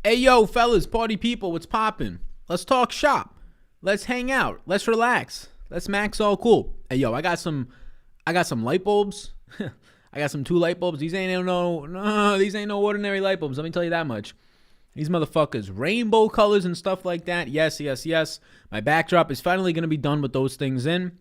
Hey, yo, fellas, party people, what's poppin'? Let's talk shop. Let's hang out. Let's relax. Let's max all cool. Hey, yo, I got some light bulbs. I got some 2 light bulbs. These ain't no ordinary light bulbs. Let me tell you that much. These motherfuckers, rainbow colors and stuff like that. Yes. My backdrop is finally going to be done with those things in.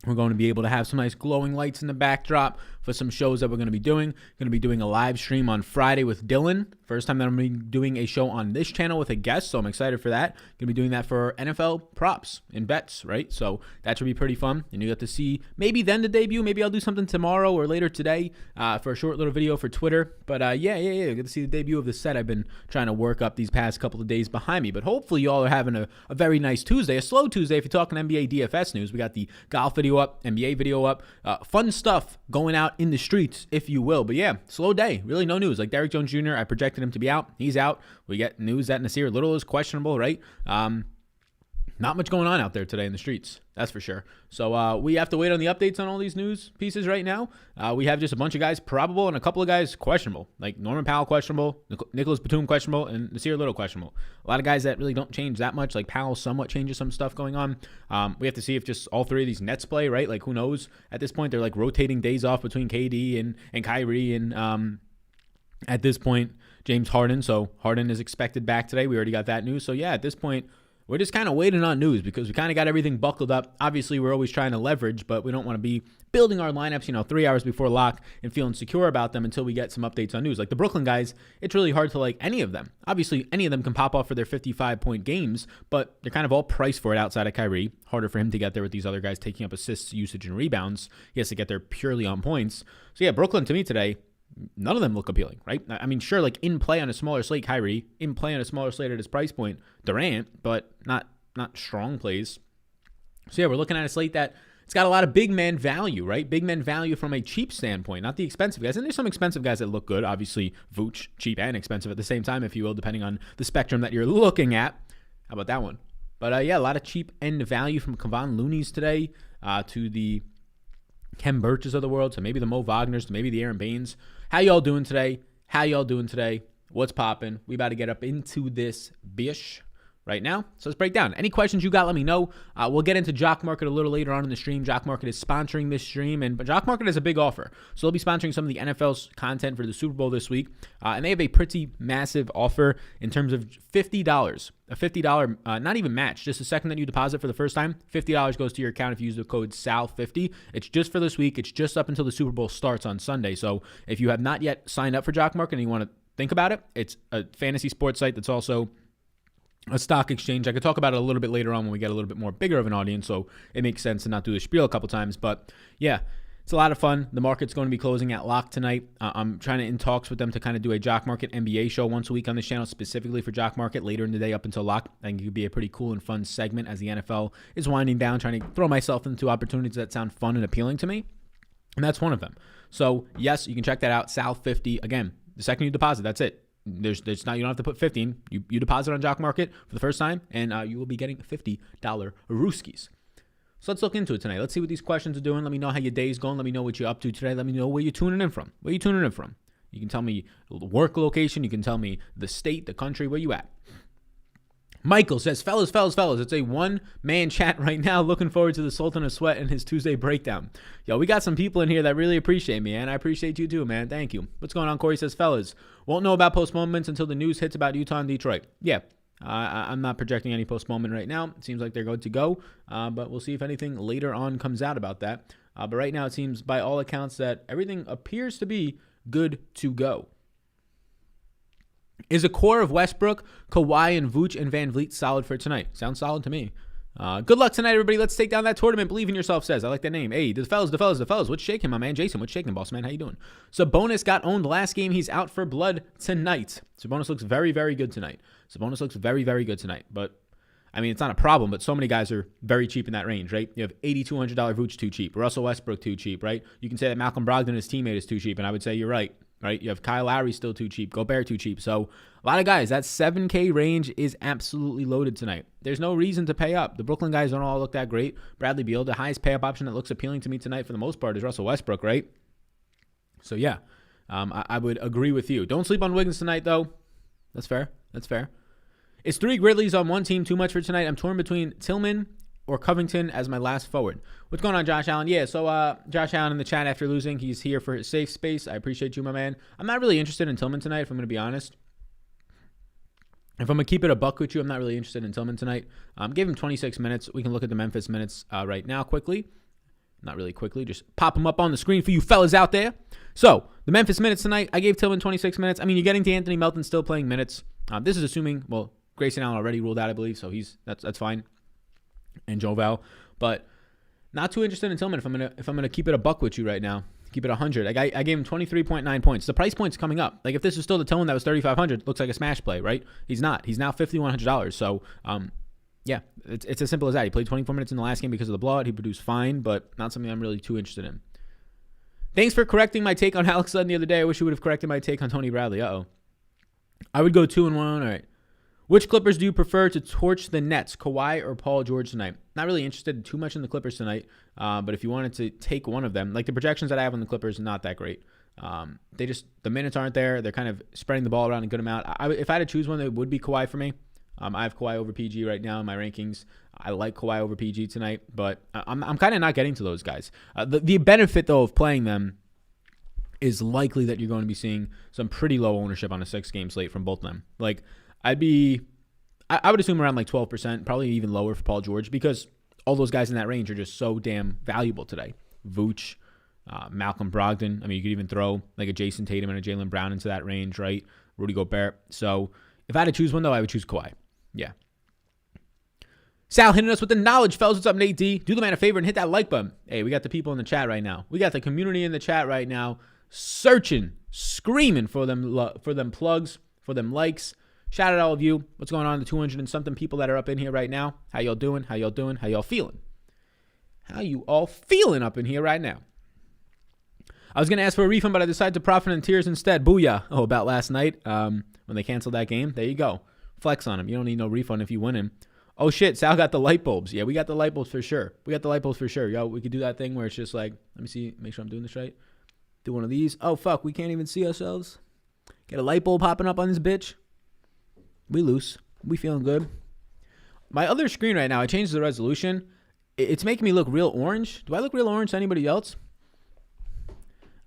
We're going to be able to have some nice glowing lights in the backdrop for some shows that we're going to be doing. Going to be doing a live stream on Friday with Dylan. First time that I'm going to be doing a show on this channel with a guest, so I'm excited for that. Going to be doing that for NFL props and bets, right? So that should be pretty fun. And you get to see maybe then the debut. Maybe I'll do something tomorrow or later today for a short little video for Twitter. But yeah. Get to see the debut of the set I've been trying to work up these past couple of days behind me. But hopefully y'all are having a very nice Tuesday, a slow Tuesday if you're talking NBA DFS news. We got the golf video up, NBA video up, fun stuff going out in the streets, if you will. But yeah, slow day, really no news. Like Derrick Jones Jr., I projected him to be out. He's out. We get news that Nasir Little is questionable, right? Not much going on out there today in the streets, that's for sure. So we have to wait on the updates on all these news pieces right now. We have just a bunch of guys probable and a couple of guys questionable, like Norman Powell questionable, Nicholas Batum questionable, and Nasir Little questionable. A lot of guys that really don't change that much, like Powell somewhat changes some stuff going on. We have to see if just all 3 of these Nets play, right? Like who knows at this point. They're like rotating days off between KD and Kyrie and at this point, James Harden. So Harden is expected back today. We already got that news. So yeah, at this point, we're just kind of waiting on news because we kind of got everything buckled up. Obviously, we're always trying to leverage, but we don't want to be building our lineups, 3 hours before lock and feeling secure about them until we get some updates on news. Like the Brooklyn guys, it's really hard to like any of them. Obviously, any of them can pop off for their 55-point games, but they're kind of all priced for it outside of Kyrie. Harder for him to get there with these other guys taking up assists, usage, and rebounds. He has to get there purely on points. So yeah, Brooklyn to me today, none of them look appealing, right? I mean, sure, like in play on a smaller slate, Kyrie, in play on a smaller slate at his price point, Durant, but not strong plays. So yeah, we're looking at a slate that it's got a lot of big man value, right? Big man value from a cheap standpoint, not the expensive guys. And there's some expensive guys that look good. Obviously, Vooch, cheap and expensive at the same time, if you will, depending on the spectrum that you're looking at. How about that one? But yeah, a lot of cheap end value from Kevon Looney's today to the Kem Birches of the world, so maybe the Mo Wagners, to maybe the Aaron Baines. How y'all doing today? What's popping? We about to get up into this bish right now. So let's break down. Any questions you got, let me know. We'll get into Jock Market a little later on in the stream. Jock Market is sponsoring this stream, but Jock Market has a big offer. So they'll be sponsoring some of the NFL's content for the Super Bowl this week. And they have a pretty massive offer in terms of $50. A $50, not even match, just the second that you deposit for the first time, $50 goes to your account if you use the code SAL50. It's just for this week. It's just up until the Super Bowl starts on Sunday. So if you have not yet signed up for Jock Market and you want to think about it, it's a fantasy sports site that's also a stock exchange. I could talk about it a little bit later on when we get a little bit more bigger of an audience, so it makes sense to not do the spiel a couple times. But yeah, it's a lot of fun. The market's going to be closing at lock tonight. I'm trying to in talks with them to kind of do a Jock Market NBA show once a week on this channel, specifically for Jock Market later in the day up until lock. I think it could be a pretty cool and fun segment as the NFL is winding down, trying to throw myself into opportunities that sound fun and appealing to me. And that's one of them. So yes, you can check that out. Sal50. Again, the second you deposit, that's it. There's not, you don't have to put 15. You deposit on Jock Market for the first time, and you will be getting $50 Rooskies. So let's look into it tonight. Let's see what these questions are doing. Let me know how your day's going. Let me know what you're up to today. Let me know where you're tuning in from. You can tell me the work location. You can tell me the state, the country, where you at. Michael says, fellas, it's a one-man chat right now. Looking forward to the Sultan of Sweat and his Tuesday breakdown. Yo, we got some people in here that really appreciate me, and I appreciate you too, man. Thank you. What's going on? Corey says, fellas, won't know about postponements until the news hits about Utah and Detroit. Yeah, I'm not projecting any postponement right now. It seems like they're good to go, but we'll see if anything later on comes out about that. But right now, it seems by all accounts that everything appears to be good to go. Is a core of Westbrook, Kawhi, and Vooch and Van Vliet solid for tonight? Sounds solid to me. Good luck tonight, everybody. Let's take down that tournament. Believe in yourself says. I like that name. Hey, the fellas. What's shaking, my man? Jason, what's shaking, boss man? How you doing? Sabonis got owned last game. He's out for blood tonight. Sabonis looks very, very good tonight. But, I mean, it's not a problem, but so many guys are very cheap in that range, right? You have $8,200 Vooch too cheap. Russell Westbrook too cheap, right? You can say that Malcolm Brogdon, his teammate, is too cheap, and I would say you're right. Right? You have Kyle Lowry still too cheap. Gobert too cheap. So a lot of guys, that 7K range is absolutely loaded tonight. There's no reason to pay up. The Brooklyn guys don't all look that great. Bradley Beal, the highest pay up option that looks appealing to me tonight for the most part is Russell Westbrook, right? So yeah, I would agree with you. Don't sleep on Wiggins tonight though. That's fair. That's fair. Is 3 Grizzlies on one team too much for tonight? I'm torn between Tillman or Covington as my last forward. What's going on, Josh Allen? Yeah, so Josh Allen in the chat after losing. He's here for his safe space. I appreciate you, my man. I'm not really interested in Tillman tonight, if I'm going to be honest. If I'm going to keep it a buck with you, I'm not really interested in Tillman tonight. Give him 26 minutes. We can look at the Memphis minutes right now quickly. Not really quickly. Just pop them up on the screen for you fellas out there. So, the Memphis minutes tonight, I gave Tillman 26 minutes. I mean, you're getting to Anthony Melton still playing minutes. This is assuming, well, Grayson Allen already ruled out, I believe, so that's fine. And Jovel. But not too interested in Tillman if I'm gonna keep it a buck with you right now. Keep it 100. I gave him 23.9 points. The price point's coming up. Like, if this is still the Tillman that was 3,500, looks like a smash play, right? He's not. He's now $5,100. So, yeah, it's as simple as that. He played 24 minutes in the last game because of the blowout. He produced fine, but not something I'm really too interested in. Thanks for correcting my take on Alex Len the other day. I wish you would have corrected my take on Tony Bradley. Uh-oh. I would go 2-1. All right. Which Clippers do you prefer to torch the Nets, Kawhi or Paul George tonight? Not really interested too much in the Clippers tonight, but if you wanted to take one of them, like the projections that I have on the Clippers, not that great. The minutes aren't there. They're kind of spreading the ball around a good amount. If I had to choose one, it would be Kawhi for me. I have Kawhi over PG right now in my rankings. I like Kawhi over PG tonight, but I'm kind of not getting to those guys. The benefit, though, of playing them is likely that you're going to be seeing some pretty low ownership on a 6-game slate from both of them. Like, I would assume around like 12%, probably even lower for Paul George, because all those guys in that range are just so damn valuable today. Vooch, Malcolm Brogdon. I mean, you could even throw like a Jason Tatum and a Jaylen Brown into that range, right? Rudy Gobert. So if I had to choose one, though, I would choose Kawhi. Yeah. Sal hitting us with the knowledge, fellas. What's up, Nate D? Do the man a favor and hit that like button. Hey, we got the people in the chat right now. We got the community in the chat right now, searching, screaming for them plugs, for them likes. Shout out to all of you. What's going on? The 200 and something people that are up in here right now. How y'all doing? How y'all doing? How y'all feeling? How you all feeling up in here right now? I was going to ask for a refund, but I decided to profit in tears instead. Booyah. Oh, about last night when they canceled that game. There you go. Flex on him. You don't need no refund if you win him. Oh, shit. Sal got the light bulbs. Yeah, we got the light bulbs for sure. Yo, we could do that thing where it's just like, let me see, make sure I'm doing this right. Do one of these. Oh, fuck. We can't even see ourselves. Get a light bulb popping up on this bitch. We loose. We feeling good. My other screen right now, I changed the resolution. It's making me look real orange. Do I look real orange to anybody else?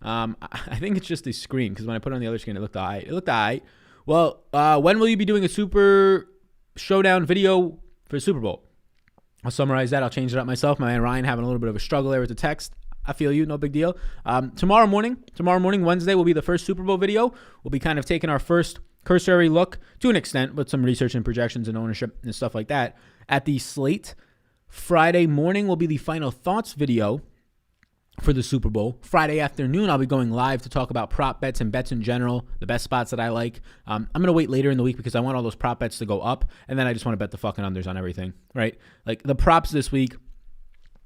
I think it's just the screen, because when I put it on the other screen, it looked all right. Well, when will you be doing a Super Showdown video for the Super Bowl? I'll summarize that. I'll change it up myself. My man Ryan having a little bit of a struggle there with the text. I feel you. No big deal. Tomorrow morning, Wednesday, will be the first Super Bowl video. We'll be kind of taking our first cursory look, to an extent, with some research and projections and ownership and stuff like that, at the slate. Friday morning will be the final thoughts video for the Super Bowl. Friday afternoon, I'll be going live to talk about prop bets and bets in general, the best spots that I like. I'm going to wait later in the week because I want all those prop bets to go up, and then I just want to bet the fucking unders on everything, right? Like, the props this week,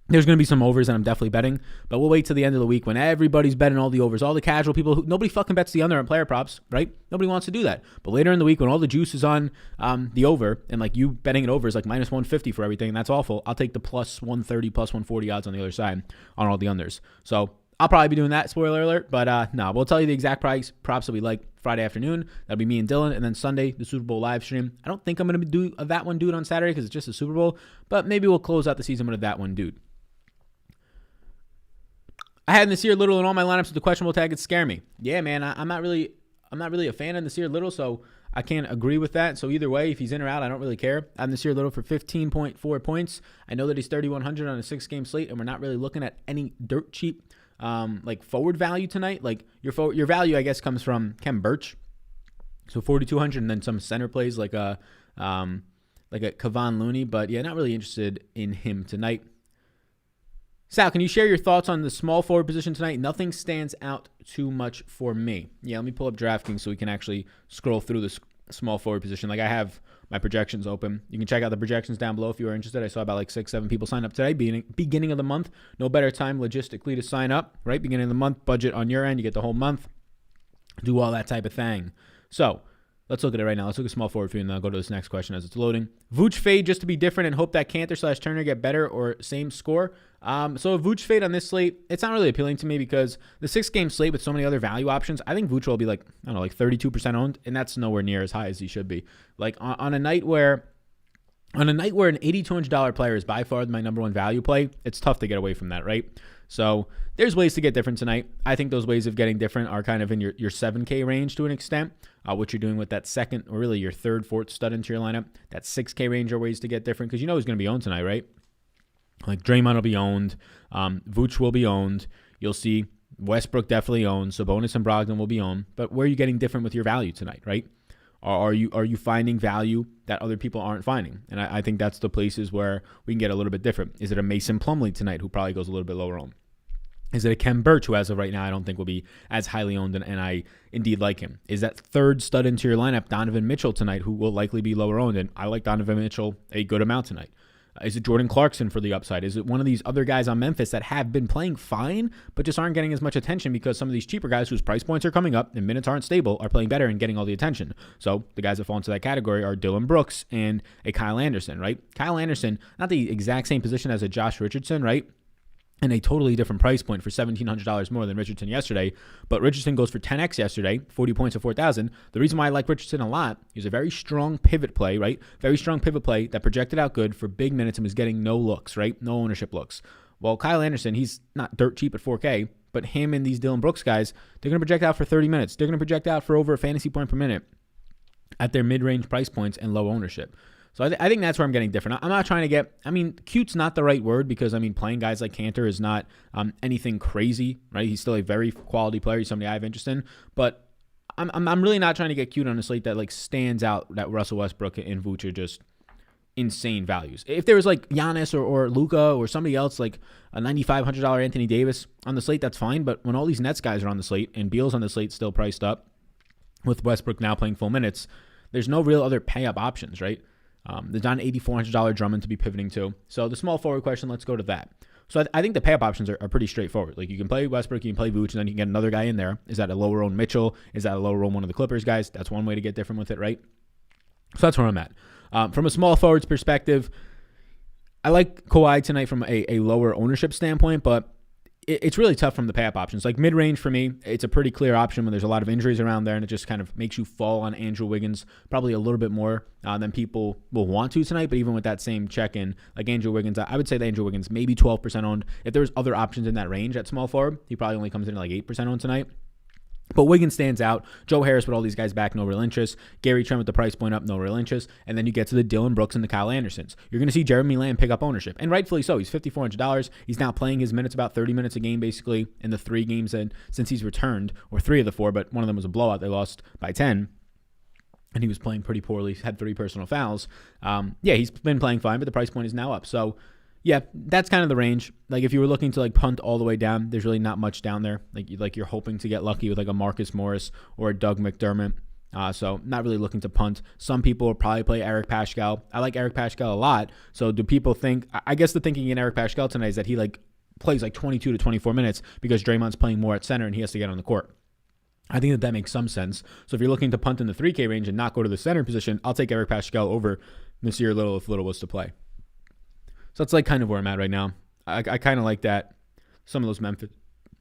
there's going to be some overs that I'm definitely betting, but we'll wait till the end of the week when everybody's betting all the overs, all the casual people. Nobody fucking bets the under on player props, right? Nobody wants to do that. But later in the week when all the juice is on the over, and like you betting it over is like minus 150 for everything, and that's awful, I'll take the plus 130, plus 140 odds on the other side on all the unders. So I'll probably be doing that, spoiler alert, but no, we'll tell you the exact props that we like Friday afternoon. That'll be me and Dylan, and then Sunday, the Super Bowl live stream. I don't think I'm going to do a that one dude on Saturday because it's just a Super Bowl, but maybe we'll close out the season with a that one dude. I had Nasir Little in all my lineups with the questionable tag. It scared me. Yeah, man, I'm not really a fan of Nasir Little, so I can't agree with that. So either way, if he's in or out, I don't really care. I have Nasir Little for 15.4 points. I know that he's 3,100 on a 6-game slate, and we're not really looking at any dirt cheap like forward value tonight. Like your value, I guess, comes from Kem Birch, so 4,200, and then some center plays like a Kevon Looney. But yeah, not really interested in him tonight. Sal, can you share your thoughts on the small forward position tonight? Nothing stands out too much for me. Yeah, let me pull up DraftKings so we can actually scroll through the small forward position. Like, I have my projections open. You can check out the projections down below if you are interested. I saw about like 6-7 people sign up today. Beginning of the month. No better time logistically to sign up, right? Beginning of the month, budget on your end. You get the whole month. Do all that type of thing. So Let's look at it right now. Let's look at small forward for you, and then I'll go to this next question as it's loading. Vooch fade just to be different and hope that Cantor/Turner get better or same score. So a Vooch fade on this slate, it's not really appealing to me because the 6-game slate with so many other value options, I think Vooch will be like 32% owned, and that's nowhere near as high as he should be. Like on a night where an $8,200 player is by far my number one value play, it's tough to get away from that, right? So there's ways to get different tonight. I think those ways of getting different are kind of in your 7K range to an extent. What you're doing with that second, or really your third, fourth stud into your lineup, that 6K range are ways to get different because you know who's going to be owned tonight, right? Like Draymond will be owned. Vooch will be owned. You'll see Westbrook definitely owned. Sabonis and Brogdon will be owned. But where are you getting different with your value tonight, right? Are you finding value that other people aren't finding? And I think that's the places where we can get a little bit different. Is it a Mason Plumlee tonight who probably goes a little bit lower owned? Is it a Kem Birch who, as of right now, I don't think will be as highly owned, and I indeed like him? Is that third stud into your lineup Donovan Mitchell tonight, who will likely be lower owned? And I like Donovan Mitchell a good amount tonight. Is it Jordan Clarkson for the upside? Is it one of these other guys on Memphis that have been playing fine, but just aren't getting as much attention because some of these cheaper guys whose price points are coming up and minutes aren't stable are playing better and getting all the attention? So the guys that fall into that category are Dylan Brooks and a Kyle Anderson, right? Kyle Anderson, not the exact same position as a Josh Richardson, right? And a totally different price point for $1,700 more than Richardson yesterday. But Richardson goes for 10x yesterday, 40 points to 4,000. The reason why I like Richardson a lot, he was a very strong pivot play, right? Very strong pivot play that projected out good for big minutes and was getting no looks, right? No ownership looks. Well, Kyle Anderson, he's not dirt cheap at 4K, but him and these Dylan Brooks guys, they're going to project out for 30 minutes. They're going to project out for over a fantasy point per minute at their mid-range price points and low ownership. So I think that's where I'm getting different. I'm not trying to get, cute's not the right word because, playing guys like Cantor is not anything crazy, right? He's still a very quality player. He's somebody I have interest in. But I'm really not trying to get cute on a slate that like stands out that Russell Westbrook and Vooch are just insane values. If there was like Giannis or Luka or somebody else like a $9,500 Anthony Davis on the slate, that's fine. But when all these Nets guys are on the slate and Beal's on the slate still priced up with Westbrook now playing full minutes, there's no real other pay-up options, right? There's not an $8,400 Drummond to be pivoting to. So the small forward question, let's go to that. So I think the pay-up options are pretty straightforward. Like you can play Westbrook, you can play Vooch, and then you can get another guy in there. Is that a lower-owned Mitchell? Is that a lower-owned one of the Clippers guys? That's one way to get different with it, right? So that's where I'm at. From a small forwards perspective, I like Kawhi tonight from a lower ownership standpoint, but it's really tough from the pay-up options. Like mid-range for me, it's a pretty clear option when there's a lot of injuries around there, and it just kind of makes you fall on Andrew Wiggins probably a little bit more than people will want to tonight. But even with that same check-in, like Andrew Wiggins, I would say that Andrew Wiggins maybe 12% owned. If there's other options in that range at small forward, he probably only comes in at like 8% owned tonight. But Wiggins stands out. Joe Harris with all these guys back, no real interest. Gary Trent with the price point up, no real interest. And then you get to the Dylan Brooks and the Kyle Andersons. You're going to see Jeremy Lamb pick up ownership. And rightfully so. He's $5,400. He's now playing his minutes about 30 minutes a game, basically, in the 3 games since he's returned, or 3 of the 4, but one of them was a blowout. They lost by 10. And he was playing pretty poorly, had 3 personal fouls. He's been playing fine, but the price point is now up. So, yeah, that's kind of the range. Like if you were looking to like punt all the way down, there's really not much down there. Like you're hoping to get lucky with like a Marcus Morris or a Doug McDermott. So not really looking to punt. Some people will probably play Eric Paschall. I like Eric Paschall a lot. So do people think? I guess the thinking in Eric Paschall tonight is that he like plays like 22 to 24 minutes because Draymond's playing more at center and he has to get on the court. I think that makes some sense. So if you're looking to punt in the 3K range and not go to the center position, I'll take Eric Paschall over Nasir Little if Little was to play. So that's like kind of where I'm at right now. I kind of like that. Some of those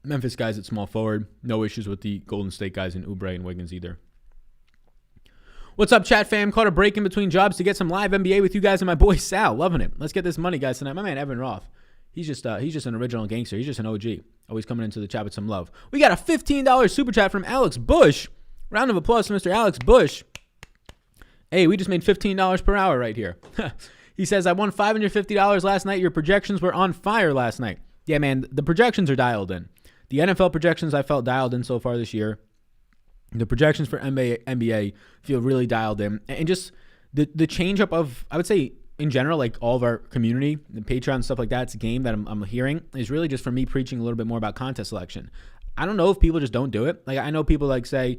Memphis guys at small forward. No issues with the Golden State guys in Oubre and Wiggins either. What's up, chat fam? Caught a break in between jobs to get some live NBA with you guys and my boy Sal. Loving it. Let's get this money, guys, tonight. My man Evan Roth. He's just an original gangster. He's just an OG. Always coming into the chat with some love. We got a $15 super chat from Alex Bush. Round of applause to Mr. Alex Bush. Hey, we just made $15 per hour right here. He says, I won $550 last night. Your projections were on fire last night. Yeah, man, the projections are dialed in. The NFL projections I felt dialed in so far this year. The projections for NBA feel really dialed in. And just the change up of, I would say, in general, like all of our community, the Patreon, stuff like that, it's a game that I'm hearing is really just for me preaching a little bit more about contest selection. I don't know if people just don't do it. Like I know people like say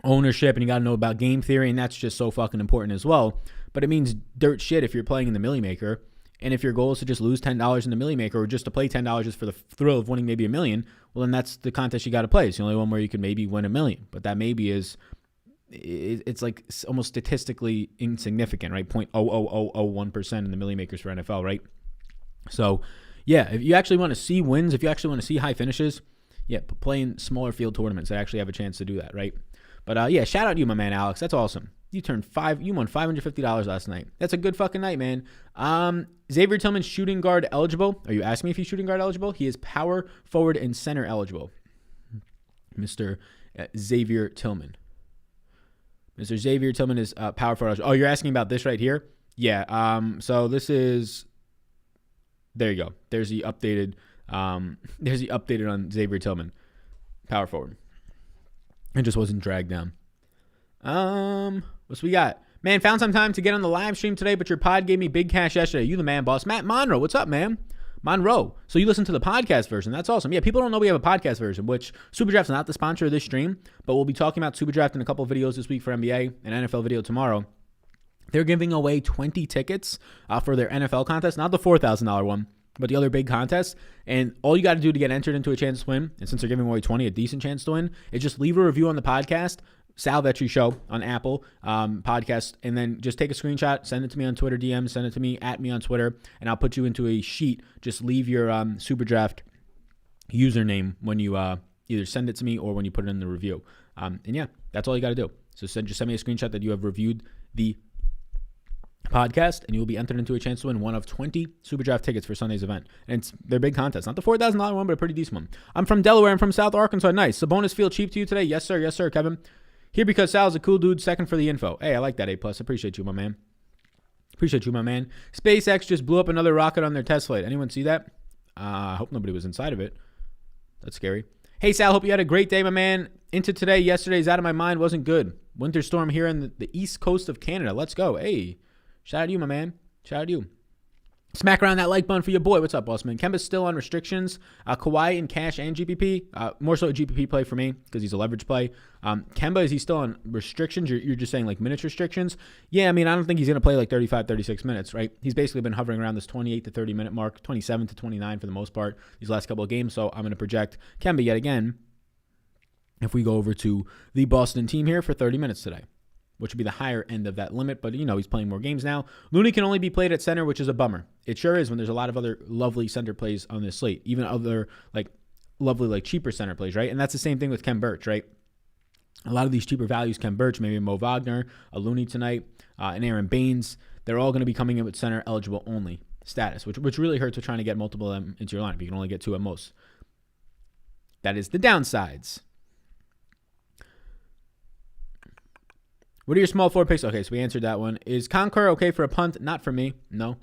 ownership and you got to know about game theory, and that's just so fucking important as well. But it means dirt shit if you're playing in the Millie Maker. And if your goal is to just lose $10 in the Millie Maker or just to play $10 just for the thrill of winning maybe $1 million, well, then that's the contest you got to play. It's the only one where you can maybe win $1 million. But that maybe is it's like almost statistically insignificant, right? 0.00001% in the Millie Makers for NFL, right? So, yeah, if you actually want to see wins, if you actually want to see high finishes, yeah, play in smaller field tournaments that actually have a chance to do that, right? But yeah, shout out to you, my man Alex. That's awesome. You won $550 last night. That's a good fucking night, man. Xavier Tillman, shooting guard eligible. Are you asking me if he's shooting guard eligible? He is power forward and center eligible. Mr. Xavier Tillman. Mr. Xavier Tillman is power forward eligible. Oh, you're asking about this right here? Yeah. So this is. There you go. There's the updated. There's the updated on Xavier Tillman, power forward. It just wasn't dragged down. What's we got? Man, found some time to get on the live stream today, but your pod gave me big cash yesterday. You the man, boss. Matt Monroe, what's up, man? Monroe. So you listen to the podcast version. That's awesome. Yeah, people don't know we have a podcast version, which Superdraft's not the sponsor of this stream, but we'll be talking about Superdraft in a couple of videos this week for NBA and NFL video tomorrow. They're giving away 20 tickets for their NFL contest, not the $4,000 one, but the other big contest. And all you got to do to get entered into a chance to win, and since they're giving away 20, a decent chance to win, is just leave a review on the podcast, Sal Vetri Show on Apple podcast, and then just take a screenshot, send it to me on Twitter DM, send it to me at me on Twitter, and I'll put you into a sheet. Just leave your Superdraft username when you either send it to me or when you put it in the review. And yeah, that's all you got to do. So just send me a screenshot that you have reviewed the podcast, and you will be entered into a chance to win one of 20 Superdraft tickets for Sunday's event. And it's their big contest. Not the $4,000 one, but a pretty decent one. I'm from Delaware. I'm from South Arkansas. Nice. Sabonis feel cheap to you today? Yes, sir. Yes, sir, Kevin. Here because Sal's a cool dude. Second for the info. Hey, I like that A+. Appreciate you, my man. Appreciate you, my man. SpaceX just blew up another rocket on their test flight. Anyone see that? I hope nobody was inside of it. That's scary. Hey, Sal, hope you had a great day, my man. Into today. Yesterday's out of my mind. Wasn't good. Winter storm here in the east coast of Canada. Let's go. Hey, shout out to you, my man. Shout out to you. Smack around that like button for your boy. What's up, boss man? Kemba's still on restrictions. Kawhi in cash and GPP. More so a GPP play for me because he's a leverage play. Kemba, is he still on restrictions? You're just saying like minutes restrictions? Yeah, I mean, I don't think he's going to play like 35, 36 minutes, right? He's basically been hovering around this 28 to 30 minute mark, 27 to 29 for the most part these last couple of games. So I'm going to project Kemba yet again if we go over to the Boston team here for 30 minutes today, which would be the higher end of that limit. But, you know, he's playing more games now. Looney can only be played at center, which is a bummer. It sure is when there's a lot of other lovely center plays on this slate, even other, like, lovely, like, cheaper center plays, right? And that's the same thing with Kem Birch, right? A lot of these cheaper values, Kem Birch, maybe Mo Wagner, a Looney tonight, and Aaron Baines, they're all going to be coming in with center eligible only status, which really hurts with trying to get multiple of them into your lineup. You can only get two at most. That is the downsides. What are your small forward picks? Okay, so we answered that one. Is Conquer okay for a punt? Not for me. No.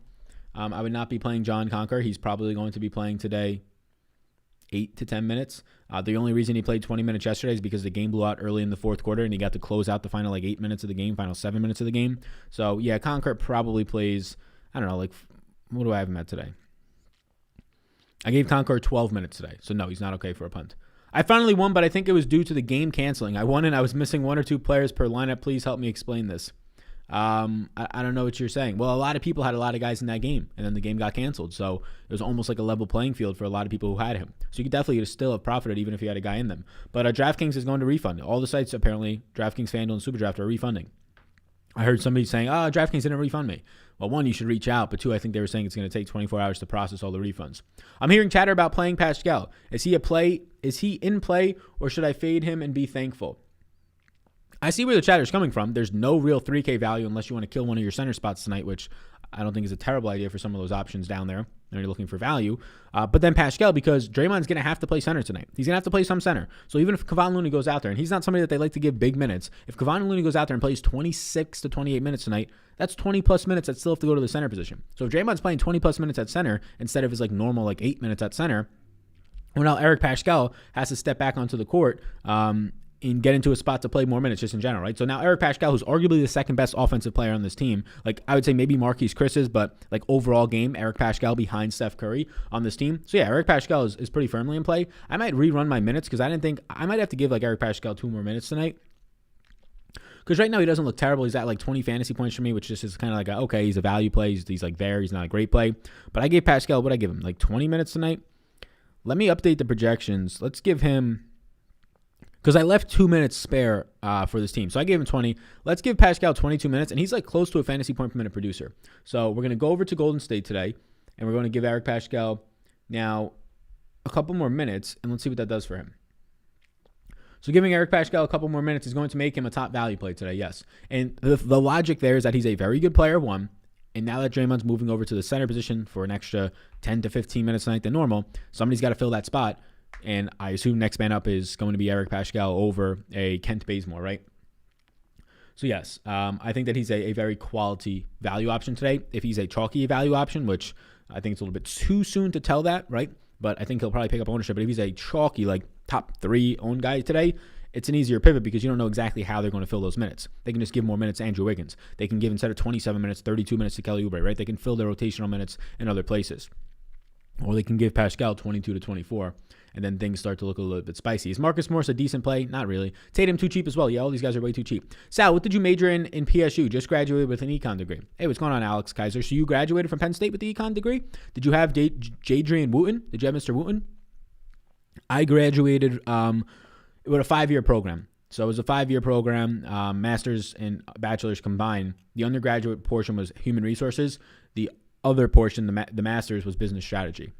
I would not be playing John Conquer. He's probably going to be playing today 8 to 10 minutes. The only reason he played 20 minutes yesterday is because the game blew out early in the fourth quarter, and he got to close out the final like 8 minutes of the game, final 7 minutes of the game. So, yeah, Conquer probably plays, I don't know, like, what do I have him at today? I gave Conquer 12 minutes today. So, no, he's not okay for a punt. I finally won, but I think it was due to the game canceling. I won and I was missing 1 or 2 players per lineup. Please help me explain this. I don't know what you're saying. Well, a lot of people had a lot of guys in that game, and then the game got canceled. So it was almost like a level playing field for a lot of people who had him. So you could definitely still have profited even if you had a guy in them. But DraftKings is going to refund. All the sites, apparently, DraftKings, FanDuel, and Superdraft are refunding. I heard somebody saying, DraftKings didn't refund me. Well, 1, you should reach out, but 2, I think they were saying it's going to take 24 hours to process all the refunds. I'm hearing chatter about playing Pascal. Is he in play, or should I fade him and be thankful? I see where the chatter is coming from. There's no real 3K value unless you want to kill one of your center spots tonight, which I don't think is a terrible idea for some of those options down there. And you're looking for value. But then Pascal, because Draymond's going to have to play center tonight. He's going to have to play some center. So even if Kevon Looney goes out there, and he's not somebody that they like to give big minutes, if Kevon Looney goes out there and plays 26 to 28 minutes tonight, that's 20-plus minutes that still have to go to the center position. So if Draymond's playing 20-plus minutes at center instead of his like normal like 8 minutes at center, well, now Eric Pascal has to step back onto the court and get into a spot to play more minutes just in general, right? So now Eric Pascal, who's arguably the second best offensive player on this team, like I would say maybe Marquise Chris's, but like overall game, Eric Pascal behind Steph Curry on this team. So yeah, Eric Pascal is pretty firmly in play. I might rerun my minutes because I might have to give like Eric Pascal 2 more minutes tonight. Because right now he doesn't look terrible. He's at like 20 fantasy points for me, which just is kind of like, okay, he's a value play. He's like there. He's not a great play. But I gave Pascal, what did I give him? Like 20 minutes tonight? Let me update the projections. Let's give him because I left 2 minutes spare for this team. So I gave him 20. Let's give Pascal 22 minutes, and he's like close to a fantasy point per minute producer. So we're going to go over to Golden State today, and we're going to give Eric Pascal now a couple more minutes, and let's see what that does for him. So giving Eric Pascal a couple more minutes is going to make him a top value play today, yes. And the logic there is that he's a very good player, one, and now that Draymond's moving over to the center position for an extra 10 to 15 minutes a night than normal, somebody's got to fill that spot. And I assume next man up is going to be Eric Pascal over a Kent Bazemore, right? So yes, I think that he's a very quality value option today. If he's a chalky value option, which I think it's a little bit too soon to tell that, right? But I think he'll probably pick up ownership. But if he's a chalky, like top 3 owned guy today, it's an easier pivot because you don't know exactly how they're going to fill those minutes. They can just give more minutes to Andrew Wiggins. They can give, instead of 27 minutes, 32 minutes to Kelly Oubre, right? They can fill their rotational minutes in other places. Or they can give Pascal 22 to 24, and then things start to look a little bit spicy. Is Marcus Morris a decent play? Not really. Tatum too cheap as well. Yeah, all these guys are way too cheap. Sal, what did you major in PSU? Just graduated with an econ degree. Hey, what's going on, Alex Kaiser? So you graduated from Penn State with the econ degree? Did you have Jadrian Wooten? Did you have Mr. Wooten? I graduated with a 5-year program. So it was a 5-year program, master's and bachelor's combined. The undergraduate portion was human resources. The other portion, the master's, was business strategy.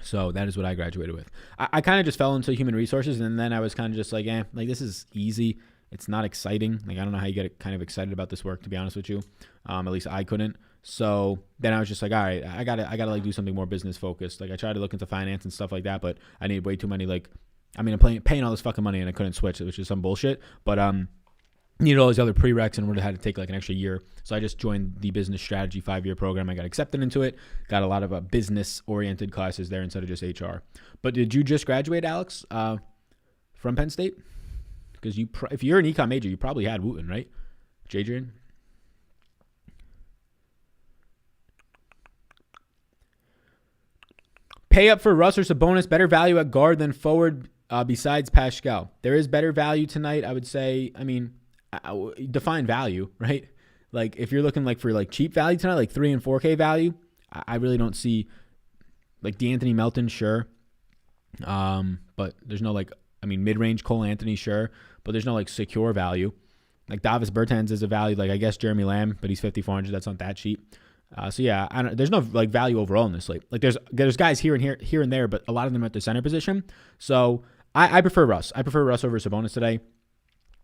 So that is what I graduated with. I kind of just fell into human resources, and then I was kind of just like, like this is easy. It's not exciting. Like, I don't know how you get kind of excited about this work, to be honest with you. At least I couldn't. So then I was just like, all right, I gotta like do something more business focused. Like, I tried to look into finance and stuff like that, but I needed way too many, like, I mean, I'm paying all this fucking money and I couldn't switch, which is some bullshit. But needed all these other prereqs and would have had to take like an extra year. So I just joined the business strategy 5-year program. I got accepted into it. Got a lot of business-oriented classes there instead of just HR. But did you just graduate, Alex, from Penn State? Because if you're an econ major, you probably had Wooten, right? Jadrian? Pay up for Russ or Sabonis. Better value at guard than forward besides Pascal. There is better value tonight, I would say. I mean, define value, right? Like, if you're looking like for like cheap value tonight, like 3 and 4K value, I really don't see like DeAnthony Melton, sure. But there's no like, I mean, mid-range Cole Anthony, sure. But there's no like secure value. Like Davis Bertans is a value, like I guess Jeremy Lamb, but he's 5,400. That's not that cheap. So yeah, there's no like value overall in this slate. Like there's guys here and there, but a lot of them are at the center position. So I prefer Russ. I prefer Russ over Sabonis today,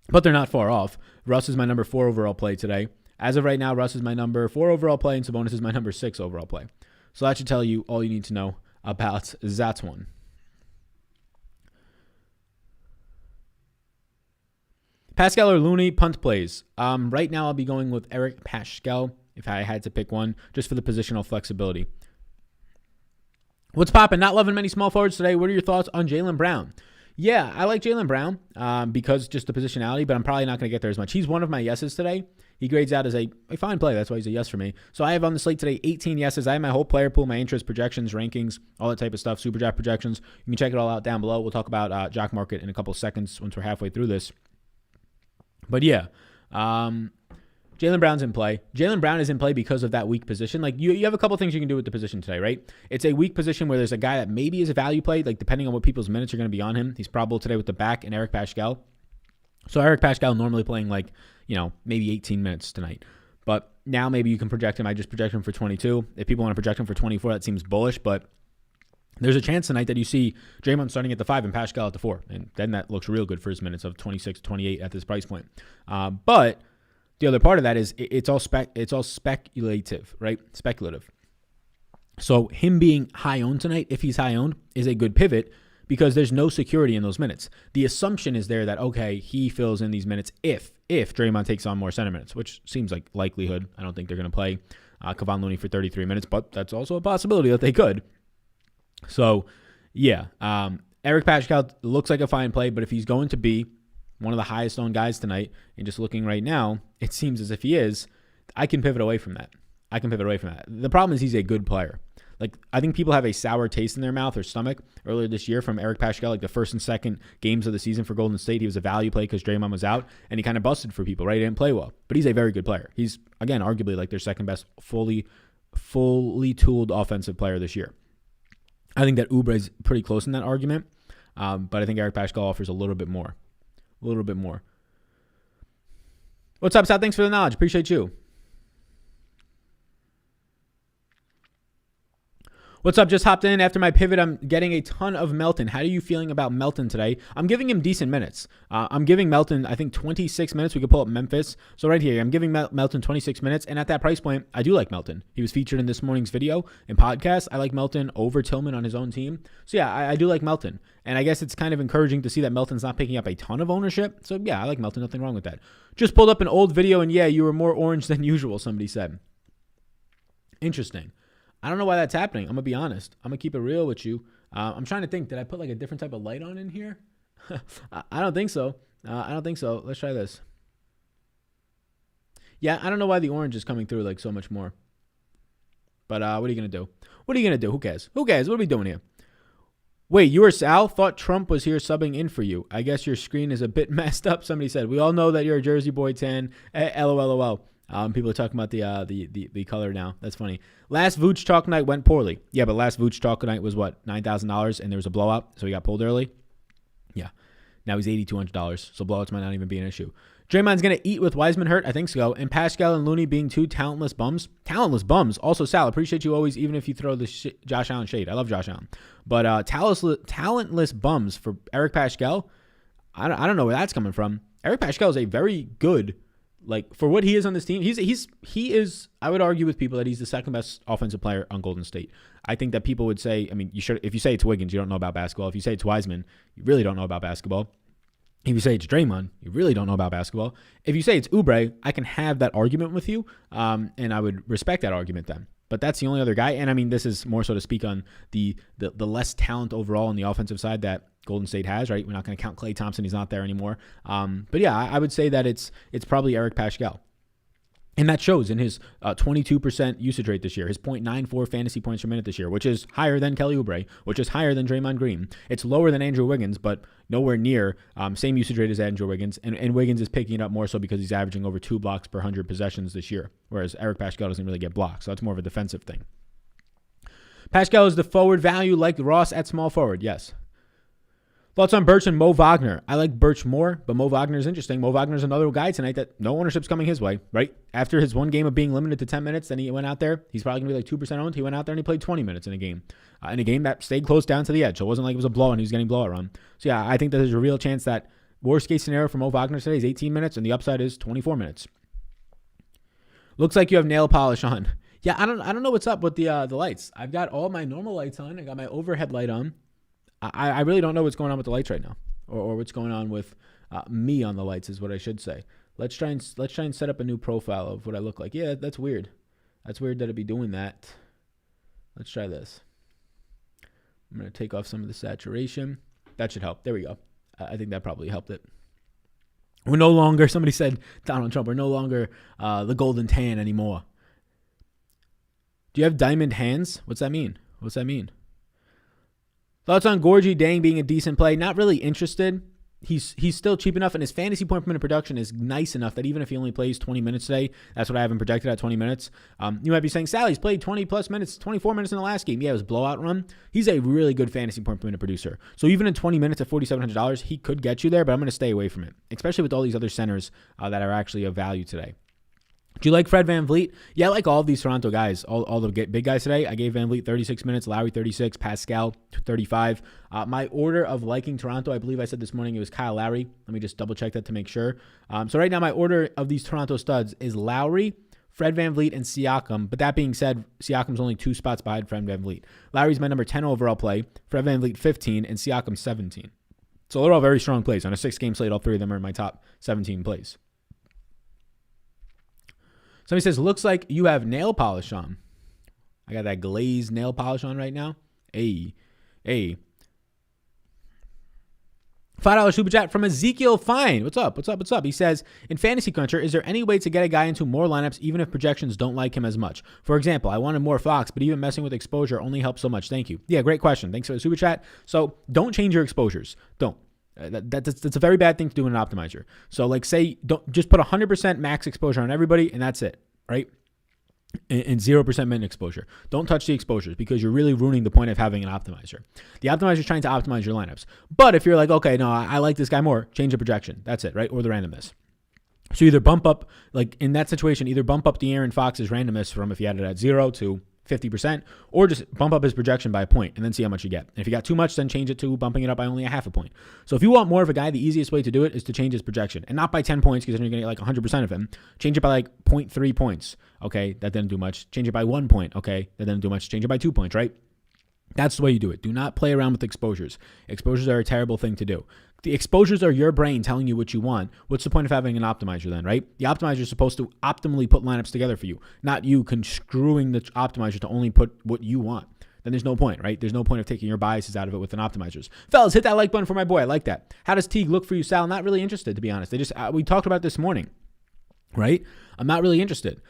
but they're not far off. Russ is my number 4 overall play today. As of right now, Russ is my number 4 overall play, and Sabonis is my number 6 overall play. So that should tell you all you need to know about that one. Pascal or Looney punt plays. Right now, I'll be going with Eric Pascal if I had to pick one, just for the positional flexibility. What's poppin'? Not loving many small forwards today. What are your thoughts on Jaylen Brown? Yeah, I like Jaylen Brown because just the positionality, but I'm probably not going to get there as much. He's one of my yeses today. He grades out as a fine play. That's why he's a yes for me. So I have on the slate today 18 yeses. I have my whole player pool, my interest projections, rankings, all that type of stuff, super draft projections. You can check it all out down below. We'll talk about Jock Market in a couple seconds once we're halfway through this. But yeah, Jaylen Brown's in play. Jaylen Brown is in play because of that weak position. Like you have a couple things you can do with the position today, right? It's a weak position where there's a guy that maybe is a value play, like depending on what people's minutes are going to be on him. He's probable today with the back and Eric Pascal. So Eric Pascal normally playing like, maybe 18 minutes tonight. But now maybe you can project him. I just project him for 22. If people want to project him for 24, that seems bullish, but there's a chance tonight that you see Draymond starting at the 5 and Pascal at the 4. And then that looks real good for his minutes of 26, 28 at this price point. But the other part of that is it's all speculative, right? Speculative. So him being high owned tonight, if he's high owned, is a good pivot because there's no security in those minutes. The assumption is there that, okay, he fills in these minutes if Draymond takes on more center minutes, which seems like likelihood. I don't think they're going to play Kevon Looney for 33 minutes, but that's also a possibility that they could. So, yeah, Eric Pascal looks like a fine play, but if he's going to be one of the highest owned guys tonight, and just looking right now, it seems as if he is, I can pivot away from that. The problem is he's a good player. Like, I think people have a sour taste in their mouth or stomach earlier this year from Eric Pascal, like the first and second games of the season for Golden State. He was a value play because Draymond was out, and he kind of busted for people, right? He didn't play well, but he's a very good player. He's, again, arguably like their second best fully tooled offensive player this year. I think that Oubre is pretty close in that argument. But I think Eric Paschal offers a little bit more. A little bit more. What's up, Sal? Thanks for the knowledge. Appreciate you. What's up? Just hopped in after my pivot. I'm getting a ton of Melton. How are you feeling about Melton today? I'm giving him decent minutes. I'm giving Melton, I think, 26 minutes. We could pull up Memphis. So right here, I'm giving Melton 26 minutes. And at that price point, I do like Melton. He was featured in this morning's video and podcast. I like Melton over Tillman on his own team. So yeah, I do like Melton. And I guess it's kind of encouraging to see that Melton's not picking up a ton of ownership. So yeah, I like Melton. Nothing wrong with that. Just pulled up an old video, and yeah, you were more orange than usual, somebody said. Interesting. I don't know why that's happening. I'm going to be honest. I'm going to keep it real with you. I'm trying to think. Did I put like a different type of light on in here? I don't think so. I don't think so. Let's try this. Yeah, I don't know why the orange is coming through like so much more. But what are you going to do? What are you going to do? Who cares? Who cares? What are we doing here? Wait, you or Sal? Thought Trump was here subbing in for you. I guess your screen is a bit messed up. Somebody said. We all know that you're a Jersey boy 10. LOL. People are talking about the color now. That's funny. Last Vooch Chalk night went poorly. Yeah, but last Vooch Chalk night was what? $9,000, and there was a blowout, so he got pulled early. Yeah. Now he's $8,200, so blowouts might not even be an issue. Draymond's going to eat with Wiseman hurt. I think so. And Pascal and Looney being two talentless bums. Talentless bums. Also, Sal, appreciate you always, even if you throw the Josh Allen shade. I love Josh Allen. But talentless bums for Eric Pascal, I don't know where that's coming from. Eric Pascal is a very good, like, for what he is on this team, he is, I would argue with people that he's the second best offensive player on Golden State. I think that people would say, I mean, if you say it's Wiggins, you don't know about basketball. If you say it's Wiseman, you really don't know about basketball. If you say it's Draymond, you really don't know about basketball. If you say it's Oubre, I can have that argument with you, and I would respect that argument then. But that's the only other guy. And I mean, this is more so to speak on the less talent overall on the offensive side that Golden State has, right? We're not going to count Klay Thompson. He's not there anymore. But yeah, I would say that it's probably Eric Pascal. And that shows in his 22% usage rate this year, his 0.94 fantasy points per minute this year, which is higher than Kelly Oubre, which is higher than Draymond Green. It's lower than Andrew Wiggins, but nowhere near same usage rate as Andrew Wiggins. And Wiggins is picking it up more so because he's averaging over 2 blocks per 100 possessions this year, whereas Eric Pascal doesn't really get blocks. So that's more of a defensive thing. Pascal is the forward value like Ross at small forward. Yes. Thoughts on Birch and Mo Wagner? I like Birch more, but Mo Wagner is interesting. Mo Wagner is another guy tonight that no ownership's coming his way, right? After his one game of being limited to 10 minutes, then he went out there. He's probably going to be like 2% owned. He went out there and he played 20 minutes in a game. In a game that stayed close down to the edge. So it wasn't like it was a blowout and he was getting blowout run. So yeah, I think that there's a real chance that worst case scenario for Mo Wagner today is 18 minutes and the upside is 24 minutes. Looks like you have nail polish on. Yeah, I don't know what's up with the lights. I've got all my normal lights on. I got my overhead light on. I really don't know what's going on with the lights right now, or what's going on with me on the lights is what I should say. Let's try and set up a new profile of what I look like. Yeah, that's weird. That's weird that it'd be doing that. Let's try this. I'm gonna take off some of the saturation. That should help. There we go. I think that probably helped it. We're no longer. Somebody said Donald Trump. We're no longer the golden tan anymore. Do you have diamond hands? What's that mean? What's that mean? Thoughts on Gorgie Dang being a decent play? Not really interested. He's still cheap enough, and his fantasy point per minute production is nice enough that even if he only plays 20 minutes today, that's what I have him projected at 20 minutes. You might be saying, Sally's played 20-plus minutes, 24 minutes in the last game. Yeah, it was a blowout run. He's a really good fantasy point per minute producer. So even in 20 minutes at $4,700, he could get you there, but I'm going to stay away from it, especially with all these other centers that are actually of value today. Do you like Fred VanVleet? Yeah, I like all of these Toronto guys, all the big guys today. I gave VanVleet 36 minutes, Lowry 36, Pascal 35. My order of liking Toronto, I believe I said this morning it was Kyle Lowry. Let me just double check that to make sure. So right now my order of these Toronto studs is Lowry, Fred VanVleet, and Siakam. But that being said, Siakam's only 2 spots behind Fred VanVleet. Lowry's my number 10 overall play, Fred VanVleet 15, and Siakam 17. So they're all very strong plays. On a 6-game slate, all 3 of them are in my top 17 plays. Somebody says, looks like you have nail polish on. I got that glazed nail polish on right now. Hey. $5 super chat from Ezekiel Fine. What's up? He says, in Fantasy Cruncher, is there any way to get a guy into more lineups even if projections don't like him as much? For example, I wanted more Fox, but even messing with exposure only helps so much. Thank you. Yeah, great question. Thanks for the super chat. So don't change your exposures. Don't. That's a very bad thing to do in an optimizer. So like say, don't just put 100% max exposure on everybody and that's it, right? and 0% min exposure. Don't touch the exposures because you're really ruining the point of having an optimizer. The optimizer is trying to optimize your lineups. But if you're like, okay, no, I like this guy more, change the projection. That's it, right? Or the randomness. So either bump up, like in that situation, either bump up the Aaron Fox's randomness from if you had it at 0 to 50%, or just bump up his projection by a point and then see how much you get. And if you got too much, then change it to bumping it up by only a half a point. So if you want more of a guy, the easiest way to do it is to change his projection, and not by 10 points because then you're going to get like 100% of him. Change it by like 0.3 points. Okay, that didn't do much. Change it by 1 point. Okay, that didn't do much. Change it by 2 points, right? That's the way you do it. Do not play around with exposures. Exposures are a terrible thing to do. The exposures are your brain telling you what you want. What's the point of having an optimizer then, right? The optimizer is supposed to optimally put lineups together for you, not you construing the optimizer to only put what you want. Then there's no point, right? There's no point of taking your biases out of it with an optimizers. Fellas, hit that like button for my boy. I like that. How does Teague look for you, Sal? Not really interested, to be honest. We talked about it this morning, right? I'm not really interested.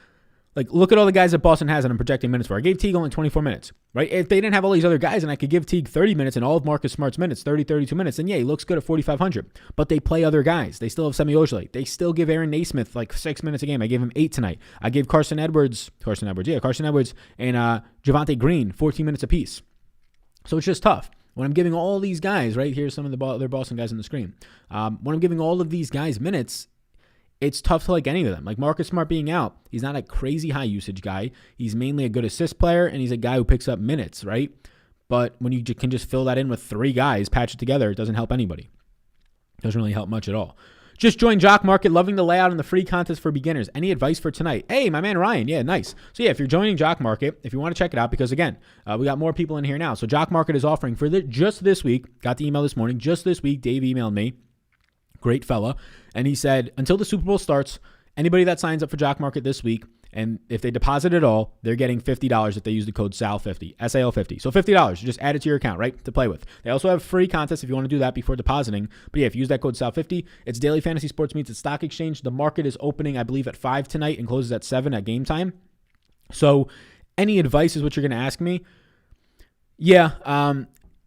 Like, look at all the guys that Boston has and I'm projecting minutes for. I gave Teague only 24 minutes, right? If they didn't have all these other guys and I could give Teague 30 minutes and all of Marcus Smart's minutes, 30, 32 minutes, then yeah, he looks good at 4,500. But they play other guys. They still have Semi Ojeleye. They still give Aaron Naismith like 6 minutes a game. I gave him 8 tonight. I gave Carson Edwards and Javonte Green 14 minutes apiece. So it's just tough. When I'm giving all these guys, right, here's some of the other Boston guys on the screen. When I'm giving all of these guys minutes, it's tough to like any of them. Like Marcus Smart being out, he's not a crazy high usage guy. He's mainly a good assist player, and he's a guy who picks up minutes, right? But when you can just fill that in with 3 guys, patch it together, it doesn't help anybody. It doesn't really help much at all. Just joined Jock Market, loving the layout and the free contest for beginners. Any advice for tonight? Hey, my man Ryan. Yeah, nice. So yeah, if you're joining Jock Market, if you want to check it out, because again, we got more people in here now. So Jock Market is offering for just this week, got the email this morning, just this week, Dave emailed me. Great fella. And he said, until the Super Bowl starts, anybody that signs up for Jock Market this week, and if they deposit at all, they're getting $50 if they use the code SAL50, SAL50. So $50, you just add it to your account, right, to play with. They also have free contests if you want to do that before depositing. But yeah, if you use that code SAL50, it's daily fantasy sports meets at Stock Exchange. The market is opening, I believe, at 5 tonight and closes at 7 at game time. So any advice is what you're going to ask me. Yeah,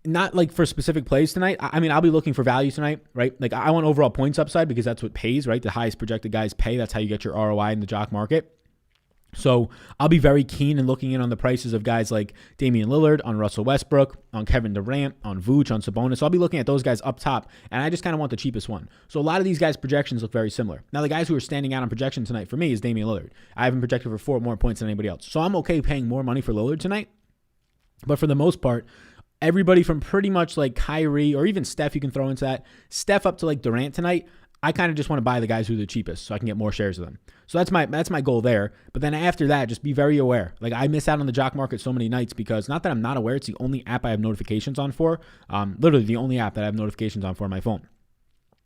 not like for specific plays tonight. I mean, I'll be looking for value tonight, right? Like I want overall points upside because that's what pays, right? The highest projected guys pay. That's how you get your ROI in the Jock Market. So I'll be very keen in looking in on the prices of guys like Damian Lillard, on Russell Westbrook, on Kevin Durant, on Vooch, on Sabonis. So I'll be looking at those guys up top, and I just kind of want the cheapest one. So a lot of these guys' projections look very similar. Now, the guys who are standing out on projection tonight for me is Damian Lillard. I have him projected for 4 more points than anybody else. So I'm okay paying more money for Lillard tonight. But for the most part, everybody from pretty much like Kyrie or even Steph, you can throw into that. Steph up to like Durant tonight. I kind of just want to buy the guys who are the cheapest so I can get more shares of them. So that's my goal there. But then after that, just be very aware. Like I miss out on the Jock Market so many nights because not that I'm not aware, it's the only app I have notifications on for. Literally the only app that I have notifications on for my phone.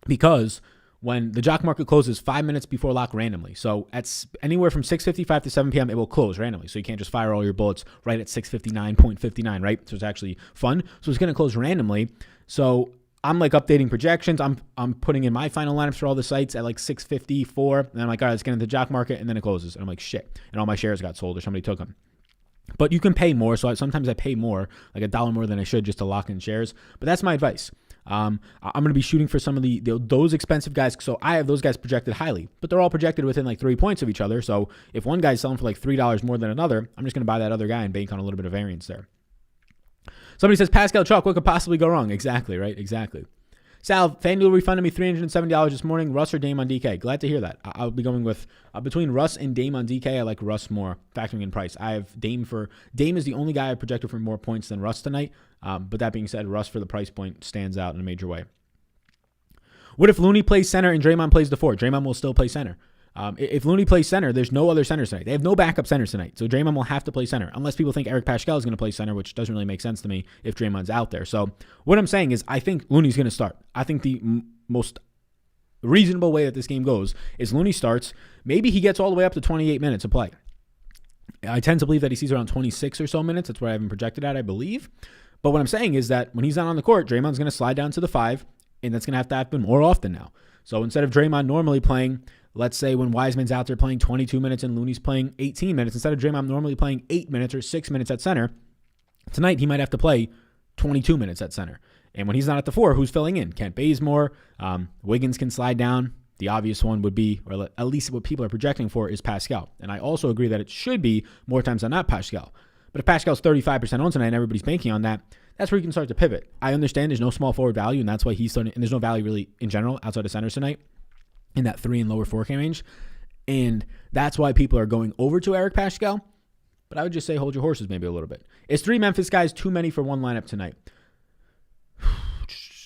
Because when the Jock Market closes 5 minutes before lock randomly. So at anywhere from 6:55 to 7 p.m., it will close randomly. So you can't just fire all your bullets right at 6:59.59, right? So it's actually fun. So it's going to close randomly. So I'm like updating projections. I'm putting in my final lineups for all the sites at like 6:54. And I'm like, all right, let's get into the Jock Market. And then it closes. And I'm like, shit. And all my shares got sold or somebody took them. But you can pay more. So sometimes I pay more, like $1 more than I should just to lock in shares. But that's my advice. I'm going to be shooting for some of those expensive guys. So I have those guys projected highly, but they're all projected within like 3 points of each other. So if one guy's selling for like $3 more than another, I'm just going to buy that other guy and bank on a little bit of variance there. Somebody says, Pascal Chalk, what could possibly go wrong? Exactly, right? Exactly. Sal, FanDuel refunded me $370 this morning. Russ or Dame on DK? Glad to hear that. I'll be going with, between Russ and Dame on DK, I like Russ more, factoring in price. I have Dame is the only guy I projected for more points than Russ tonight. But that being said, Russ for the price point stands out in a major way. What if Looney plays center and Draymond plays the 4? Draymond will still play center. If Looney plays center, there's no other centers tonight. They have no backup centers tonight. So Draymond will have to play center unless people think Eric Paschall is going to play center, which doesn't really make sense to me if Draymond's out there. So what I'm saying is I think Looney's going to start. I think the most reasonable way that this game goes is Looney starts. Maybe he gets all the way up to 28 minutes of play. I tend to believe that he sees around 26 or so minutes. That's what I have him projected at, I believe. But what I'm saying is that when he's not on the court, Draymond's going to slide down to the 5, and that's going to happen more often now. So instead of Draymond normally playing, let's say when Wiseman's out there playing 22 minutes and Looney's playing 18 minutes, instead of Draymond normally playing 8 minutes or 6 minutes at center, tonight he might have to play 22 minutes at center. And when he's not at the 4, who's filling in? Kent Bazemore, Wiggins can slide down. The obvious one would be, or at least what people are projecting for, is Pascal. And I also agree that it should be more times than not Pascal. But if Pascal's 35% owned tonight and everybody's banking on that, that's where you can start to pivot. I understand there's no small forward value, and that's why he's starting, and there's no value really in general outside of centers tonight in that 3 and lower 4K range. And that's why people are going over to Eric Pascal. But I would just say hold your horses maybe a little bit. Is 3 Memphis guys too many for one lineup tonight?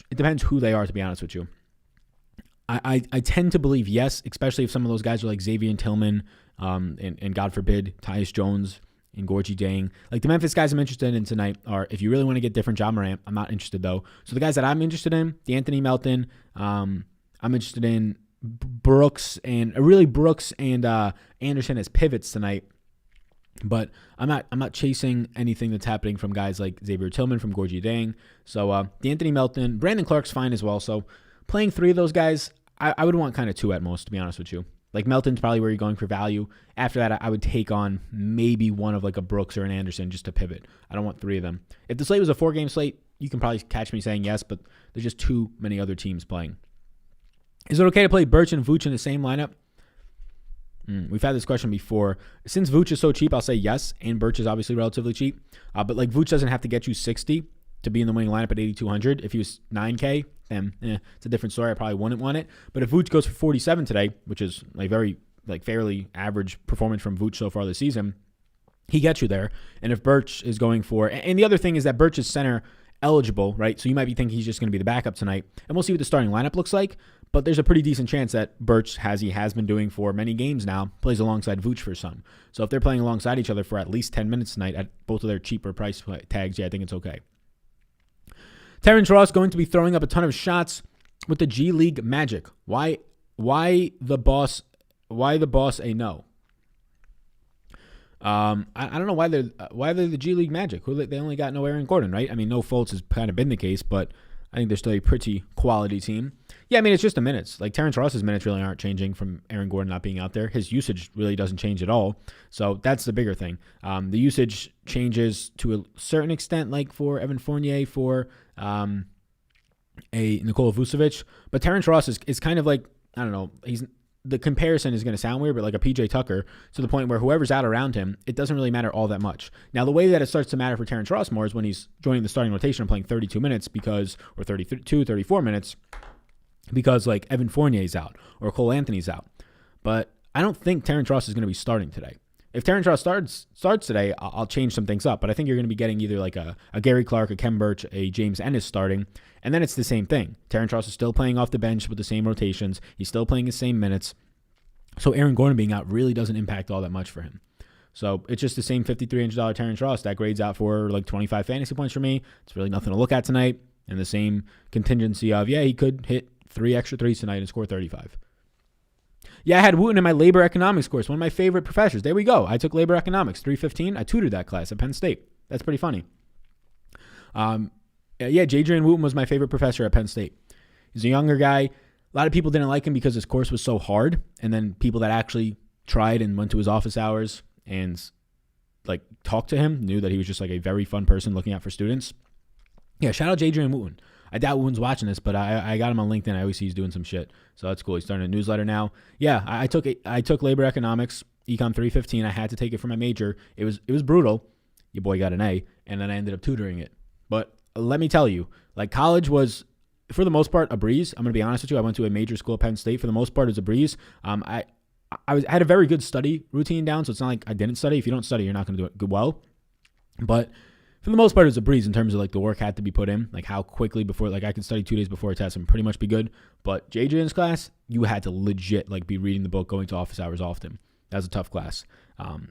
It depends who they are, to be honest with you. I tend to believe yes, especially if some of those guys are like Xavier and Tillman, and God forbid, Tyus Jones and Gorgie Dang. Like the Memphis guys I'm interested in tonight are, if you really want to get different, Ja Morant. I'm not interested though. So the guys that I'm interested in, D'Anthony Melton, I'm interested in Brooks and Anderson as pivots tonight. But I'm not chasing anything that's happening from guys like Xavier Tillman, from Gorgie Dang. So D'Anthony Melton, Brandon Clark's fine as well. So playing 3 of those guys, I would want kind of 2 at most, to be honest with you. Like Melton's probably where you're going for value. After that, I would take on maybe one of like a Brooks or an Anderson just to pivot. I don't want 3 of them. If the slate was a 4-game slate, you can probably catch me saying yes, but there's just too many other teams playing. Is it okay to play Birch and Vooch in the same lineup? We've had this question before. Since Vooch is so cheap, I'll say yes, and Birch is obviously relatively cheap. But like Vooch doesn't have to get you 60 to be in the winning lineup at 8,200. If he was 9K, then it's a different story. I probably wouldn't want it. But if Vooch goes for 47 today, which is like very like fairly average performance from Vooch so far this season, he gets you there. And if Birch is going for, and the other thing is that Birch is center eligible, right? So you might be thinking he's just going to be the backup tonight, and we'll see what the starting lineup looks like. But there's a pretty decent chance that Birch, as he has been doing for many games now, plays alongside Vooch for some. So if they're playing alongside each other for at least 10 minutes tonight at both of their cheaper price tags, yeah, I think it's okay. Terrence Ross going to be throwing up a ton of shots with the G League Magic. Why the boss a no? I don't know why they're the G League Magic. They only got no Aaron Gordon, right? I mean, no Fultz has kind of been the case, but I think they're still a pretty quality team. Yeah, I mean, it's just the minutes. Like Terrence Ross's minutes really aren't changing from Aaron Gordon not being out there. His usage really doesn't change at all. So that's the bigger thing. The usage changes to a certain extent, like for Evan Fournier, for a Nikola Vucevic. But Terrence Ross is kind of like, I don't know, the comparison is going to sound weird, but like a PJ Tucker, to the point where whoever's out around him, it doesn't really matter all that much. Now, the way that it starts to matter for Terrence Ross more is when he's joining the starting rotation and playing 32 minutes or 32, 34 minutes, because like Evan Fournier's out or Cole Anthony's out. But I don't think Terrence Ross is going to be starting today. If Terrence Ross starts today, I'll change some things up. But I think you're going to be getting either like a Gary Clark, a Kem Birch, a James Ennis starting. And then it's the same thing. Terrence Ross is still playing off the bench with the same rotations. He's still playing his same minutes. So Aaron Gordon being out really doesn't impact all that much for him. So it's just the same $5,300 Terrence Ross. That grades out for like 25 fantasy points for me. It's really nothing to look at tonight. And the same contingency of, yeah, he could hit 3 extra threes tonight and score 35. Yeah, I had Wooten in my labor economics course, one of my favorite professors. There we go. I took labor economics, 315. I tutored that class at Penn State. That's pretty funny. Yeah, Jadrian Wooten was my favorite professor at Penn State. He's a younger guy. A lot of people didn't like him because his course was so hard. And then people that actually tried and went to his office hours and like talked to him knew that he was just like a very fun person looking out for students. Yeah, shout out Jadrian Wooten. I doubt Wooten's watching this, but I got him on LinkedIn. I always see he's doing some shit. So that's cool. He's starting a newsletter now. Yeah, I took labor economics, Econ 315. I had to take it for my major. It was brutal. Your boy got an A, and then I ended up tutoring it. But let me tell you, like college was, for the most part, a breeze. I'm going to be honest with you. I went to a major school at Penn State. For the most part, it was a breeze. I had a very good study routine down, so it's not like I didn't study. If you don't study, you're not going to do it well. But for the most part, it was a breeze in terms of like the work had to be put in, like how quickly before, like I could study 2 days before a test and pretty much be good. But JJ's class, you had to legit like be reading the book, going to office hours often. That was a tough class.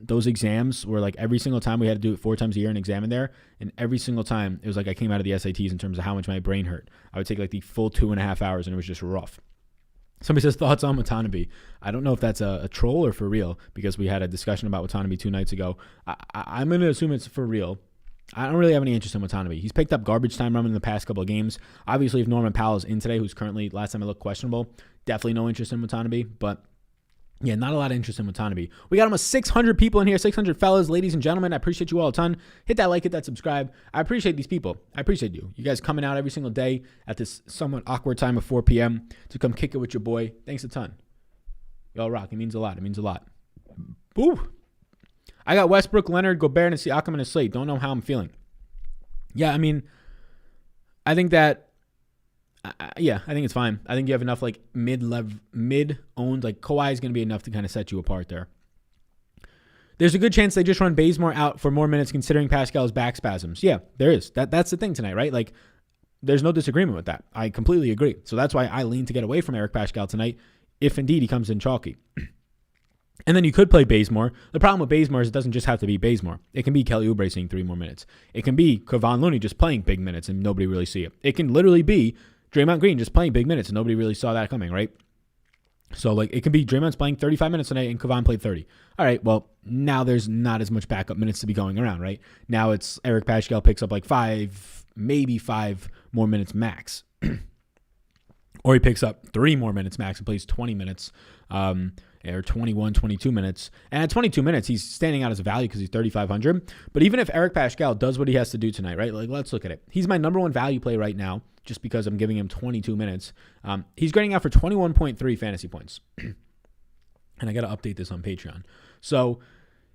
Those exams were like every single time we had to do it 4 times a year and examine there. And every single time it was like I came out of the SATs in terms of how much my brain hurt. I would take like the full 2.5 hours and it was just rough. Somebody says thoughts on Watanabe. I don't know if that's a troll or for real, because we had a discussion about Watanabe 2 nights ago. I'm going to assume it's for real. I don't really have any interest in Watanabe. He's picked up garbage time run in the past couple of games. Obviously, if Norman Powell's in today, who's currently, last time I looked, questionable, definitely no interest in Watanabe. But Yeah, not a lot of interest in Watanabe. We got almost 600 people in here, 600 fellas, ladies and gentlemen. I appreciate you all a ton. Hit that like, hit that subscribe. I appreciate these people. I appreciate you. You guys coming out every single day at this somewhat awkward time of 4 p.m. to come kick it with your boy. Thanks a ton. Y'all rock. It means a lot. It means a lot. Boo. I got Westbrook, Leonard, Gobert, and Siakam in a slate. Don't know how I'm feeling. Yeah, I mean, I think that, I think it's fine. I think you have enough like mid-owned, like Kawhi is going to be enough to kind of set you apart there. There's a good chance they just run Bazemore out for more minutes considering Pascal's back spasms. Yeah, there is. That's the thing tonight, right? Like, there's no disagreement with that. I completely agree. So that's why I lean to get away from Eric Pascal tonight, if indeed he comes in chalky. And then you could play Bazemore. The problem with Bazemore is it doesn't just have to be Bazemore. It can be Kelly Oubre seeing 3 more minutes. It can be Kevon Looney just playing big minutes and nobody really see it. It can literally be Draymond Green just playing big minutes and nobody really saw that coming, right? So, like, it could be Draymond's playing 35 minutes tonight and Kevon played 30. All right, well, now there's not as much backup minutes to be going around, right? Now it's Eric Pascal picks up like 5, maybe 5 more minutes max. Or he picks up 3 more minutes max and plays 20 minutes, or 21, 22 minutes. And at 22 minutes, he's standing out as a value because he's 3,500. But even if Eric Pascal does what he has to do tonight, right? Like, let's look at it. He's my number 1 value play right now, just because I'm giving him 22 minutes. He's grading out for 21.3 fantasy points. And I got to update this on Patreon. So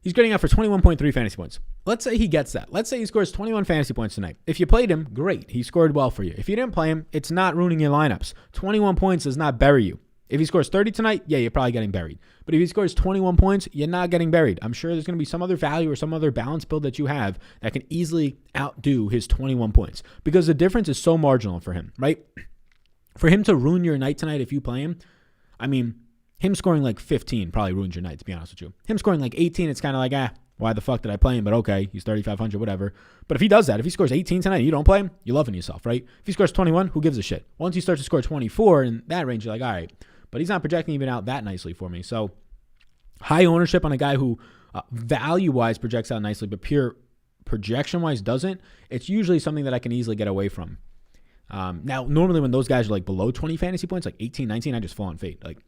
he's grading out for 21.3 fantasy points. Let's say he gets that. Let's say he scores 21 fantasy points tonight. If you played him, great. He scored well for you. If you didn't play him, it's not ruining your lineups. 21 points does not bury you. If he scores 30 tonight, yeah, you're probably getting buried. But if he scores 21 points, you're not getting buried. I'm sure there's going to be some other value or some other balance build that you have that can easily outdo his 21 points because the difference is so marginal for him, right? For him to ruin your night tonight if you play him, I mean, him scoring like 15 probably ruins your night, to be honest with you. Him scoring like 18, it's kind of like, why the fuck did I play him? But okay, he's 3,500, whatever. But if he does that, if he scores 18 tonight and you don't play him, you're loving yourself, right? If he scores 21, who gives a shit? Once he starts to score 24 in that range, you're like, all right. But he's not projecting even out that nicely for me. So high ownership on a guy who value-wise projects out nicely, but pure projection-wise doesn't. It's usually something that I can easily get away from. Now, normally when those guys are like below 20 fantasy points, like 18, 19, I just fall on fade. Like,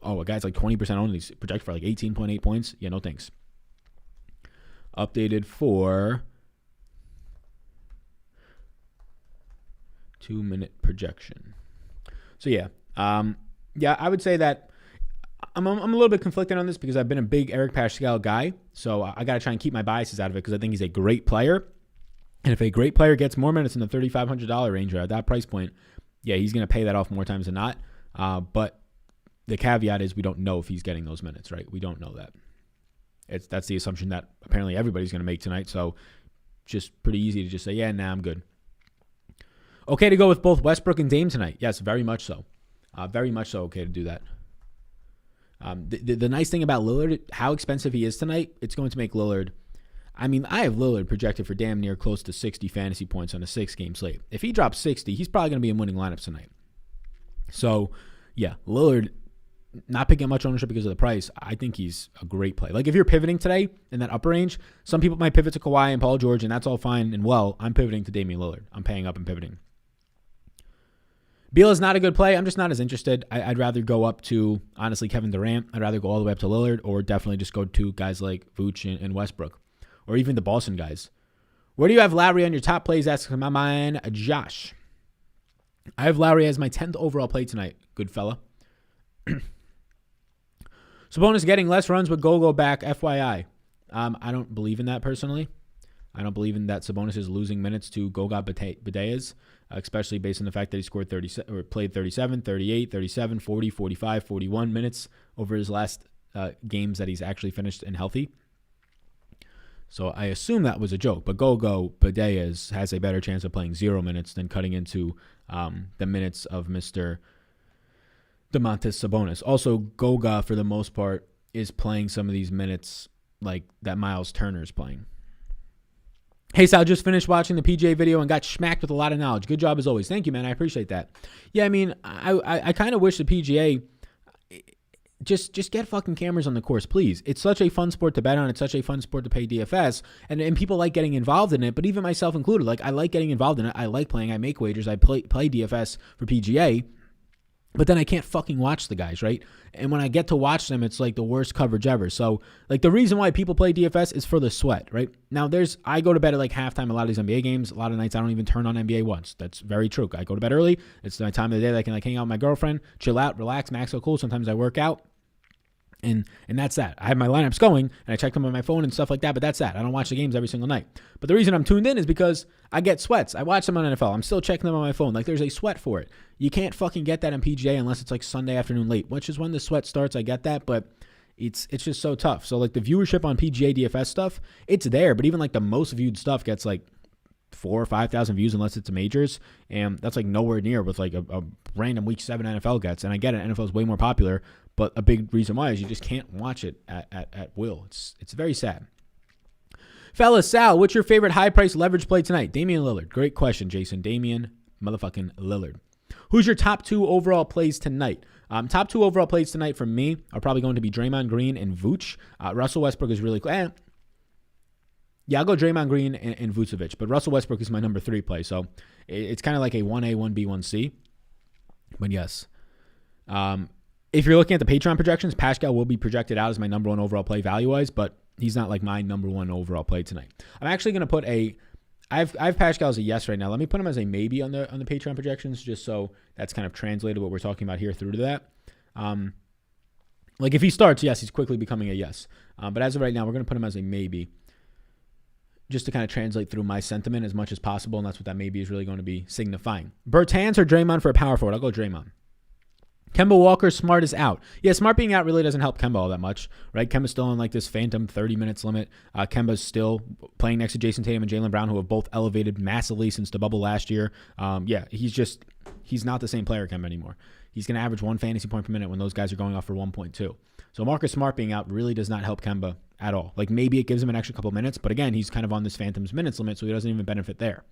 oh, a guy's like 20% owned, he's projected for like 18.8 points. Yeah, no thanks. Updated for 2-minute projection. So yeah, I would say that I'm a little bit conflicted on this because I've been a big Eric Pascal guy. So I got to try and keep my biases out of it because I think he's a great player. And if a great player gets more minutes in the $3,500 range or at that price point, yeah, he's going to pay that off more times than not. But the caveat is we don't know if he's getting those minutes, right? We don't know that. That's the assumption that apparently everybody's going to make tonight. So just pretty easy to just say, yeah, nah, I'm good. Okay to go with both Westbrook and Dame tonight. Yes, very much so. Very much so okay to do that. The nice thing about Lillard, how expensive he is tonight, it's going to make Lillard. I mean, I have Lillard projected for damn near close to 60 fantasy points on a 6-game slate. If he drops 60, he's probably going to be in winning lineups tonight. So, yeah, Lillard, not picking up much ownership because of the price. I think he's a great play. Like, if you're pivoting today in that upper range, some people might pivot to Kawhi and Paul George, and that's all fine and well. I'm pivoting to Damian Lillard. I'm paying up and pivoting. Beal is not a good play. I'm just not as interested. I'd rather go up to, honestly, Kevin Durant. I'd rather go all the way up to Lillard or definitely just go to guys like Vooch and Westbrook or even the Boston guys. Where do you have Lowry on your top plays? Asks my man, Josh. I have Lowry as my 10th overall play tonight. Good fella. Sabonis getting less runs with Gogo back, FYI. I don't believe in that personally. I don't believe in that Sabonis is losing minutes to Goga Badeas, especially based on the fact that he scored 30 or played 37, 38, 37, 40, 45, 41 minutes over his last games that he's actually finished and healthy. So I assume that was a joke, but Gogo Badeas has a better chance of playing 0 minutes than cutting into the minutes of Mr. Domantas Sabonis. Also, Goga, for the most part, is playing some of these minutes like that Miles Turner is playing. Hey, Sal, just finished watching the PGA video and got smacked with a lot of knowledge. Good job as always. Thank you, man. I appreciate that. Yeah, I mean, I kind of wish the PGA just get fucking cameras on the course, please. It's such a fun sport to bet on. It's such a fun sport to pay DFS, and people like getting involved in it, but even myself included. Like, I like getting involved in it. I like playing. I make wagers. I play DFS for PGA. But then I can't fucking watch the guys, right? And when I get to watch them, it's like the worst coverage ever. So like the reason why people play DFS is for the sweat, right? Now I go to bed at like halftime a lot of these NBA games. A lot of nights I don't even turn on NBA once. That's very true. I go to bed early. It's my time of the day that I can like hang out with my girlfriend, chill out, relax, max out cool. Sometimes I work out. And that's that. I have my lineups going, and I check them on my phone and stuff like that, but that's that. I don't watch the games every single night. But the reason I'm tuned in is because I get sweats. I watch them on NFL. I'm still checking them on my phone. Like, there's a sweat for it. You can't fucking get that in PGA unless it's like Sunday afternoon late, which is when the sweat starts. I get that, but it's just so tough. So, like, the viewership on PGA DFS stuff, it's there, but even, like, the most viewed stuff gets, like, 4,000 or 5,000 views unless it's a majors, and that's like nowhere near with like a random week 7 NFL gets. And I get it, NFL is way more popular, but a big reason why is you just can't watch it at will. It's very sad. Fellas, Sal, what's your favorite high price leverage play tonight? Damian Lillard. Great question, Jason. Damian motherfucking Lillard. Who's your top 2 overall plays tonight? Top 2 overall plays tonight for me are probably going to be Draymond Green and Vooch. Russell Westbrook is really cool. Yeah, I'll go Draymond Green and Vucevic, but Russell Westbrook is my number 3 play, so it's kind of like a 1A, 1B, 1C. But yes, if you're looking at the Patreon projections, Pascal will be projected out as my number 1 overall play value-wise, but he's not like my number 1 overall play tonight. I'm actually going to put I have Pascal as a yes right now. Let me put him as a maybe on the Patreon projections, just so that's kind of translated what we're talking about here through to that. Like if he starts, yes, he's quickly becoming a yes. But as of right now, we're going to put him as a maybe, just to kind of translate through my sentiment as much as possible, and that's what that maybe is really going to be signifying. Bertans or Draymond for a power forward? I'll go Draymond. Kemba Walker, Smart is out. Yeah, Smart being out really doesn't help Kemba all that much, right? Kemba's still on like this phantom 30 minutes limit. Kemba's still playing next to Jason Tatum and Jaylen Brown, who have both elevated massively since the bubble last year. Yeah, he's not the same player, Kemba, anymore. He's going to average 1 fantasy point per minute when those guys are going off for 1.2. So Marcus Smart being out really does not help Kemba at all. Like maybe it gives him an extra couple minutes, but again, he's kind of on this phantom's minutes limit, so he doesn't even benefit there.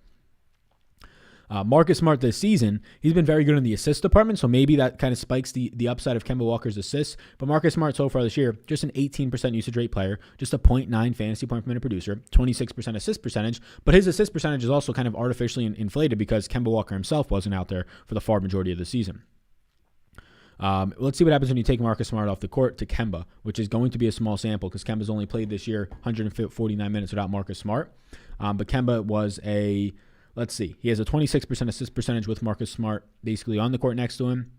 Marcus Smart this season, he's been very good in the assist department, so maybe that kind of spikes the upside of Kemba Walker's assists. But Marcus Smart so far this year, just an 18% usage rate player, just a 0.9 fantasy point per minute producer, 26% assist percentage. But his assist percentage is also kind of artificially inflated because Kemba Walker himself wasn't out there for the far majority of the season. Let's see what happens when you take Marcus Smart off the court to Kemba, which is going to be a small sample because Kemba's only played this year 149 minutes without Marcus Smart. But Kemba was let's see, he has a 26% assist percentage with Marcus Smart basically on the court next to him.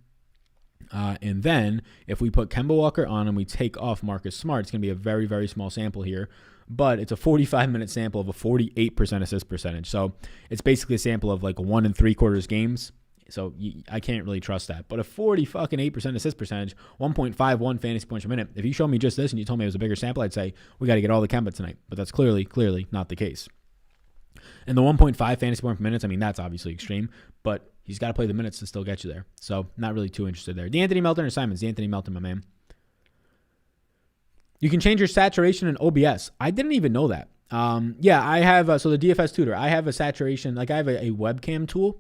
And then if we put Kemba Walker on and we take off Marcus Smart, it's going to be a very, very small sample here. But it's a 45-minute sample of a 48% assist percentage. So it's basically a sample of like 1 3/4 games. So I can't really trust that. But a 40-fucking-8% assist percentage, 1.51 fantasy points per minute. If you showed me just this and you told me it was a bigger sample, I'd say we got to get all the Kemba tonight. But that's clearly not the case. And the 1.5 fantasy point per minutes, I mean, that's obviously extreme. But he's got to play the minutes to still get you there. So not really too interested there. DeAnthony Melton or Simons? DeAnthony Melton, my man. You can change your saturation in OBS. I didn't even know that. Yeah, I have, so the DFS tutor, I have a saturation, like I have a webcam tool.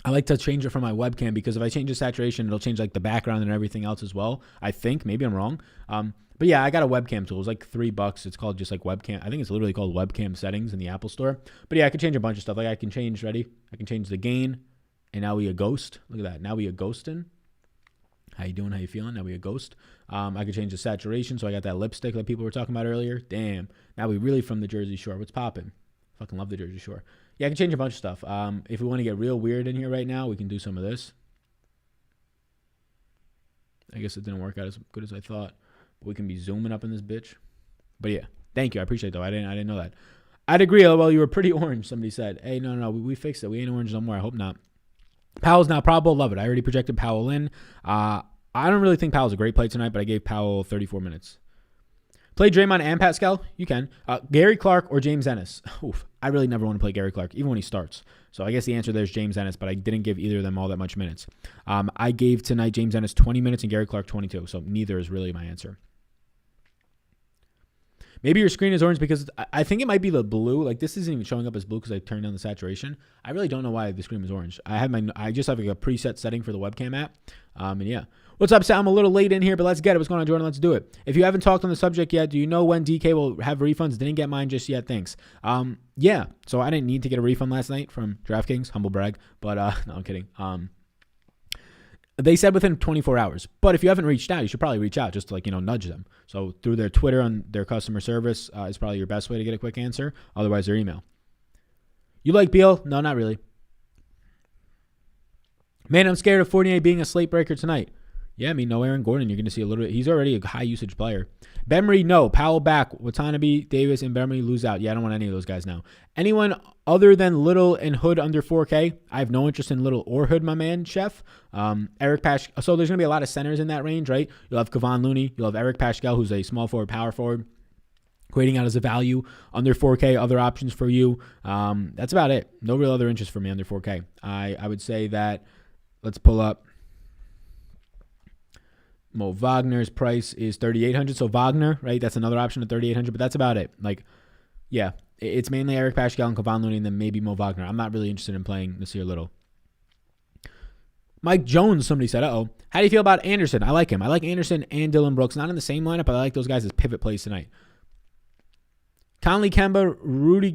I like to change it from my webcam because if I change the saturation, it'll change like the background and everything else as well. I think, maybe I'm wrong. But yeah, I got a webcam tool. It's like $3. It's called just like webcam. I think it's literally called webcam settings in the Apple store. But yeah, I can change a bunch of stuff. Like I can change, I can change the gain. And now we a ghost. Look at that. Now we a ghosting. How you doing? How you feeling? Now we a ghost. I could change the saturation. So I got that lipstick that people were talking about earlier. Damn. Now we really from the Jersey Shore. What's popping? Fucking love the Jersey Shore. Yeah, I can change a bunch of stuff. If we want to get real weird in here right now, we can do some of this. I guess it didn't work out as good as I thought. But we can be zooming up in this bitch. But yeah, thank you. I appreciate it, though. I didn't know that. I'd agree. Well, you were pretty orange, somebody said. Hey, no, we fixed it. We ain't orange no more. I hope not. Powell's now probable. Love it. I already projected Powell in. I don't really think Powell's a great play tonight, but I gave Powell 34 minutes. Play Draymond and Pascal? You can. Gary Clark or James Ennis? Oof. I really never want to play Gary Clark, even when he starts. So I guess the answer there is James Ennis, but I didn't give either of them all that much minutes. I gave tonight James Ennis 20 minutes and Gary Clark 22, so neither is really my answer. Maybe your screen is orange because I think it might be the blue. Like this isn't even showing up as blue because I turned down the saturation. I really don't know why the screen is orange. I just have like a preset setting for the webcam app. And yeah. What's up, Sal? I'm a little late in here, but let's get it. What's going on, Jordan? Let's do it. If you haven't talked on the subject yet, do you know when DK will have refunds? Didn't get mine just yet. Thanks. Yeah. So I didn't need to get a refund last night from DraftKings. Humble brag. But no, I'm kidding. They said within 24 hours. But if you haven't reached out, you should probably reach out just to nudge them. So through their Twitter on their customer service is probably your best way to get a quick answer. Otherwise, their email. You like Beal? No, not really. Man, I'm scared of Fournier being a slate breaker tonight. Yeah, I mean, no Aaron Gordon. You're going to see a little bit. He's already a high usage player. Bemery, no. Powell back. Watanabe, Davis, and Bemery lose out. Yeah, I don't want any of those guys now. Anyone other than Little and Hood under 4K? I have no interest in Little or Hood, my man, Chef. Eric Pasch. So there's going to be a lot of centers in that range, right? You'll have Kevon Looney. You'll have Eric Paschal, who's a small forward, power forward, equating out as a value under 4K. Other options for you. That's about it. No real other interest for me under 4K. I would say that. Let's pull up. Mo Wagner's price is $3,800. So Wagner, right? That's another option at $3,800, but that's about it. Yeah, it's mainly Eric Paschal and Kevon Looney and then maybe Mo Wagner. I'm not really interested in playing Nasir Little. Mike Jones, somebody said, how do you feel about Anderson? I like him. I like Anderson and Dylan Brooks. Not in the same lineup, but I like those guys as pivot plays tonight. Conley, Kemba, Rudy,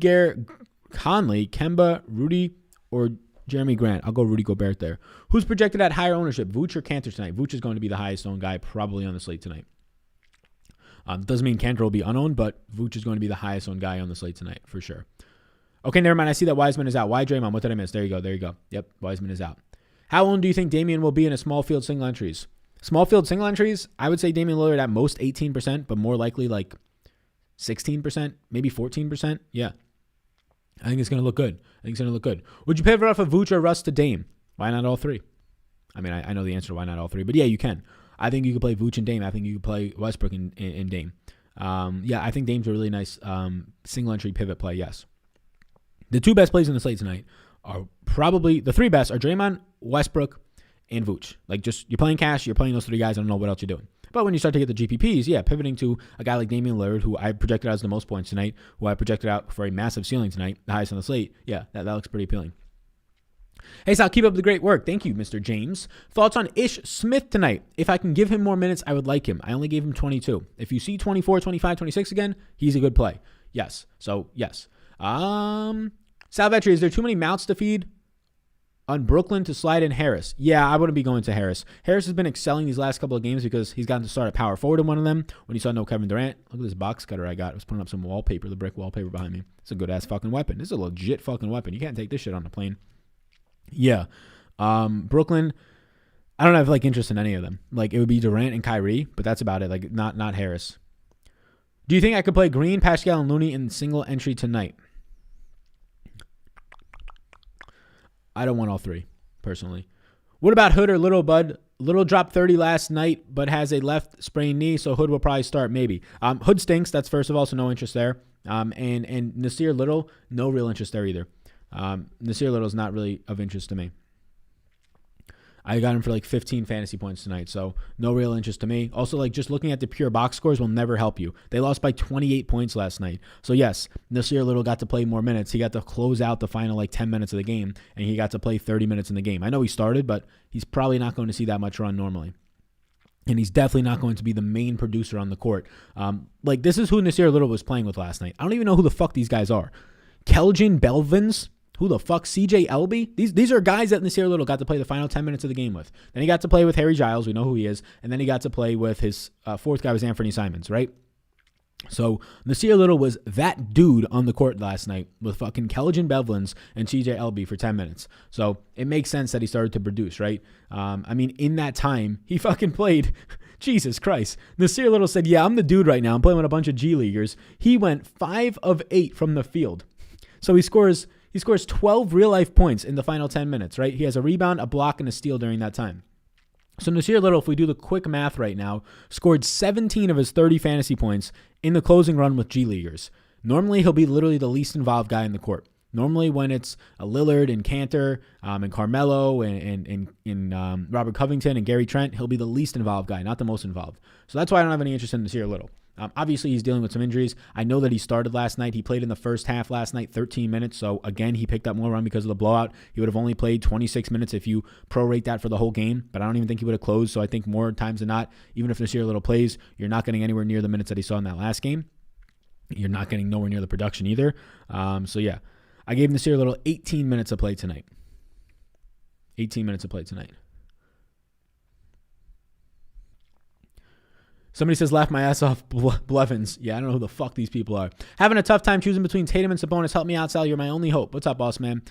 or Jeremy Grant. I'll go Rudy Gobert there. Who's projected at higher ownership? Vooch or Kanter tonight? Vooch is going to be the highest owned guy probably on the slate tonight. Doesn't mean Kanter will be unowned, but Vooch is going to be the highest owned guy on the slate tonight for sure. Okay, never mind. I see that Wiseman is out. Why Draymond? What did I miss? There you go. Yep, Wiseman is out. How owned do you think Damian will be in a small field single entries? Small field single entries, I would say Damian Lillard at most 18%, but more likely 16%, maybe 14%. Yeah. I think it's going to look good. Would you pivot off of Vooch or Russ to Dame? Why not all three? I mean, I know the answer to why not all three, but yeah, you can. I think you could play Vooch and Dame. I think you could play Westbrook and Dame. Yeah, I think Dame's a really nice single entry pivot play, yes. The two best plays in the slate tonight are probably, the three best are Draymond, Westbrook, and Vooch. You're playing cash, you're playing those three guys, I don't know what else you're doing. But when you start to get the GPPs, yeah, pivoting to a guy like Damian Lillard, who I projected out as the most points tonight, who I projected out for a massive ceiling tonight, the highest on the slate, yeah, that looks pretty appealing. Hey, Sal, keep up the great work. Thank you, Mr. James. Thoughts on Ish Smith tonight? If I can give him more minutes, I would like him. I only gave him 22. If you see 24, 25, 26 again, he's a good play. Yes. So, yes. Sal Vetri, is there too many mouths to feed on Brooklyn to slide in Harris? Yeah, I wouldn't be going to Harris. Harris has been excelling these last couple of games because he's gotten to start at power forward in one of them when he saw no Kevin Durant. Look at this box cutter I got. I was putting up some wallpaper, the brick wallpaper behind me. It's a good-ass fucking weapon. This is a legit fucking weapon. You can't take this shit on the plane. Yeah. Brooklyn, I don't have interest in any of them. It would be Durant and Kyrie, but that's about it. Not Harris. Do you think I could play Green, Paschal, and Looney in single entry tonight? I don't want all three, personally. What about Hood or Little, Bud? Little dropped 30 last night, but has a left sprained knee, so Hood will probably start maybe. Hood stinks, that's first of all, so no interest there. And Nasir Little, no real interest there either. Nasir Little is not really of interest to me. I got him for 15 fantasy points tonight, so no real interest to me. Also, just looking at the pure box scores will never help you. They lost by 28 points last night. So, yes, Nasir Little got to play more minutes. He got to close out the final 10 minutes of the game, and he got to play 30 minutes in the game. I know he started, but he's probably not going to see that much run normally. And he's definitely not going to be the main producer on the court. This is who Nasir Little was playing with last night. I don't even know who the fuck these guys are. Keljin Belvins? Who the fuck? CJ Elby? These are guys that Nasir Little got to play the final 10 minutes of the game with. Then he got to play with Harry Giles. We know who he is. And then he got to play with his fourth guy was Anthony Simons, right? So Nasir Little was that dude on the court last night with fucking Keljin Belvins and CJ Elby for 10 minutes. So it makes sense that he started to produce, right? In that time, he fucking played... Jesus Christ. Nasir Little said, yeah, I'm the dude right now. I'm playing with a bunch of G Leaguers. He went 5 of 8 from the field. So he scores 12 real-life points in the final 10 minutes, right? He has a rebound, a block, and a steal during that time. So Nasir Little, if we do the quick math right now, scored 17 of his 30 fantasy points in the closing run with G Leaguers. Normally, he'll be literally the least involved guy in the court. Normally, when it's a Lillard and Kanter and Carmelo and Robert Covington and Gary Trent, he'll be the least involved guy, not the most involved. So that's why I don't have any interest in Nasir Little. Obviously, he's dealing with some injuries. I know that he started last night. He played in the first half last night, 13 minutes. So, again, he picked up more run because of the blowout. He would have only played 26 minutes if you prorate that for the whole game. But I don't even think he would have closed. So, I think more times than not, even if Nasir Little plays, you're not getting anywhere near the minutes that he saw in that last game. You're not getting nowhere near the production either. So, yeah. I gave Nasir Little 18 minutes of play tonight. 18 minutes of play tonight. Somebody says, laugh my ass off, Blevins. Yeah, I don't know who the fuck these people are. Having a tough time choosing between Tatum and Sabonis. Help me out, Sal. You're my only hope. What's up, boss man?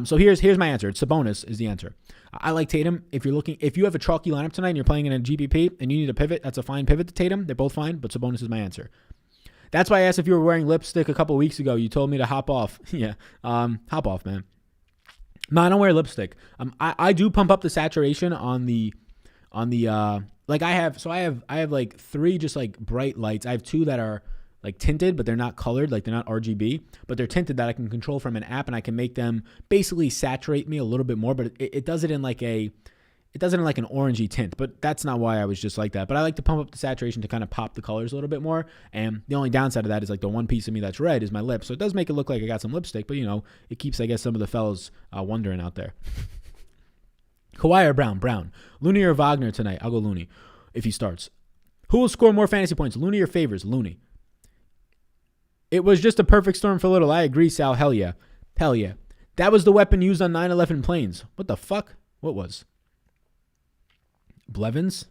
So here's my answer. It's Sabonis is the answer. I like Tatum. If you have a chalky lineup tonight and you're playing in a GPP and you need a pivot, that's a fine pivot to Tatum. They're both fine, but Sabonis is my answer. That's why I asked if you were wearing lipstick a couple weeks ago. You told me to hop off. Yeah, hop off, man. No, I don't wear lipstick. I do pump up the saturation on the like I have like 3 just like bright lights. I have 2 that are like tinted, but they're not colored, like they're not RGB, but they're tinted that I can control from an app, and I can make them basically saturate me a little bit more, but it does it in like an orangey tint, but that's not why I was just like that. But I like to pump up the saturation to kind of pop the colors a little bit more. And the only downside of that is like the one piece of me that's red is my lips. So it does make it look like I got some lipstick, but it keeps, I guess, some of the fellas wondering out there. Kawhi or Brown. Looney or Wagner tonight? I'll go Looney if he starts. Who will score more fantasy points? Looney or Favors? Looney. It was just a perfect storm for Little. I agree, Sal. Hell yeah. That was the weapon used on 9/11 planes. What the fuck? What was? Blevins?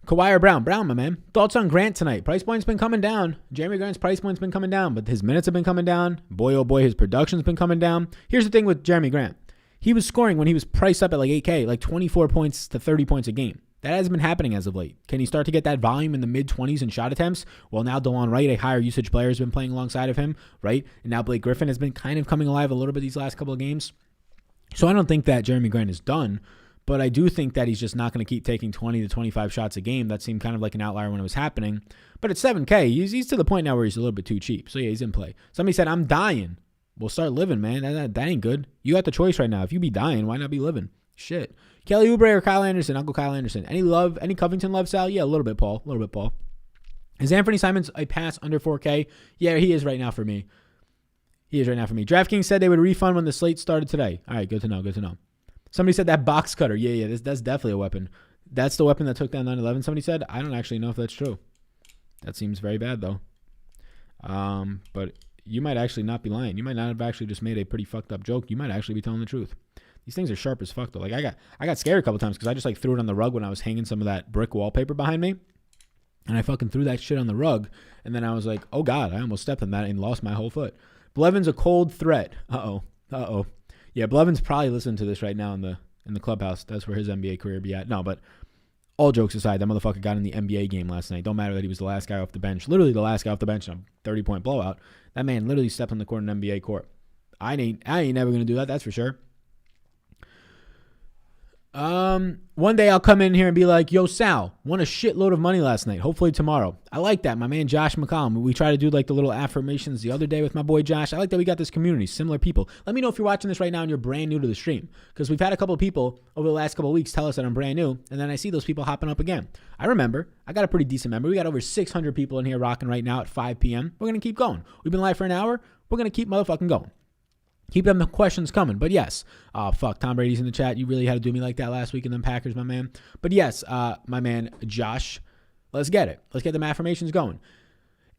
Kawhi or Brown? Brown, my man. Thoughts on Grant tonight? Price point's been coming down. Jeremy Grant's price point's been coming down, but his minutes have been coming down. Boy, oh boy, his production's been coming down. Here's the thing with Jeremy Grant. He was scoring when he was priced up at like 8K, like 24 points to 30 points a game. That hasn't been happening as of late. Can he start to get that volume in the mid-20s in shot attempts? Well, now DeLon Wright, a higher usage player, has been playing alongside of him, right? And now Blake Griffin has been kind of coming alive a little bit these last couple of games. So I don't think that Jeremy Grant is done, but I do think that he's just not going to keep taking 20 to 25 shots a game. That seemed kind of like an outlier when it was happening. But at 7K, he's to the point now where he's a little bit too cheap. So yeah, he's in play. Somebody said, I'm dying. Well, start living, man. That ain't good. You got the choice right now. If you be dying, why not be living? Shit. Kelly Oubre or Kyle Anderson? I'll go Kyle Anderson. Any Covington love, Sal? Yeah, a little bit, Paul. Is Anthony Simons a pass under 4K? Yeah, he is right now for me. DraftKings said they would refund when the slate started today. All right, good to know. Somebody said that box cutter. Yeah, that's definitely a weapon. That's the weapon that took down 9/11, somebody said. I don't actually know if that's true. That seems very bad, though. But you might actually not be lying. You might not have actually just made a pretty fucked up joke. You might actually be telling the truth. These things are sharp as fuck, though. Like, I got scared a couple times because I just like threw it on the rug when I was hanging some of that brick wallpaper behind me. And I fucking threw that shit on the rug. And then I was like, oh, God, I almost stepped on that and lost my whole foot. Blevins a cold threat. Uh-oh. Yeah, Blevins probably listening to this right now in the clubhouse. That's where his NBA career be at. No, but all jokes aside, that motherfucker got in the NBA game last night. Don't matter that he was the last guy off the bench. Literally the last guy off the bench in a 30-point blowout. That man literally stepped on the court in an NBA court. I ain't never going to do that, that's for sure. One day I'll come in here and be like, yo, Sal, won a shitload of money last night. Hopefully tomorrow. I like that. My man, Josh McCollum. We try to do like the little affirmations the other day with my boy, Josh. I like that we got this community, similar people. Let me know if you're watching this right now and you're brand new to the stream, because we've had a couple of people over the last couple of weeks tell us that I'm brand new. And then I see those people hopping up again. I remember, I got a pretty decent memory. We got over 600 people in here rocking right now at 5 p.m. We're going to keep going. We've been live for an hour. We're going to keep motherfucking going. Keep them questions coming. But yes, Tom Brady's in the chat. You really had to do me like that last week in them Packers, my man. But yes, my man, Josh, let's get it. Let's get them affirmations going.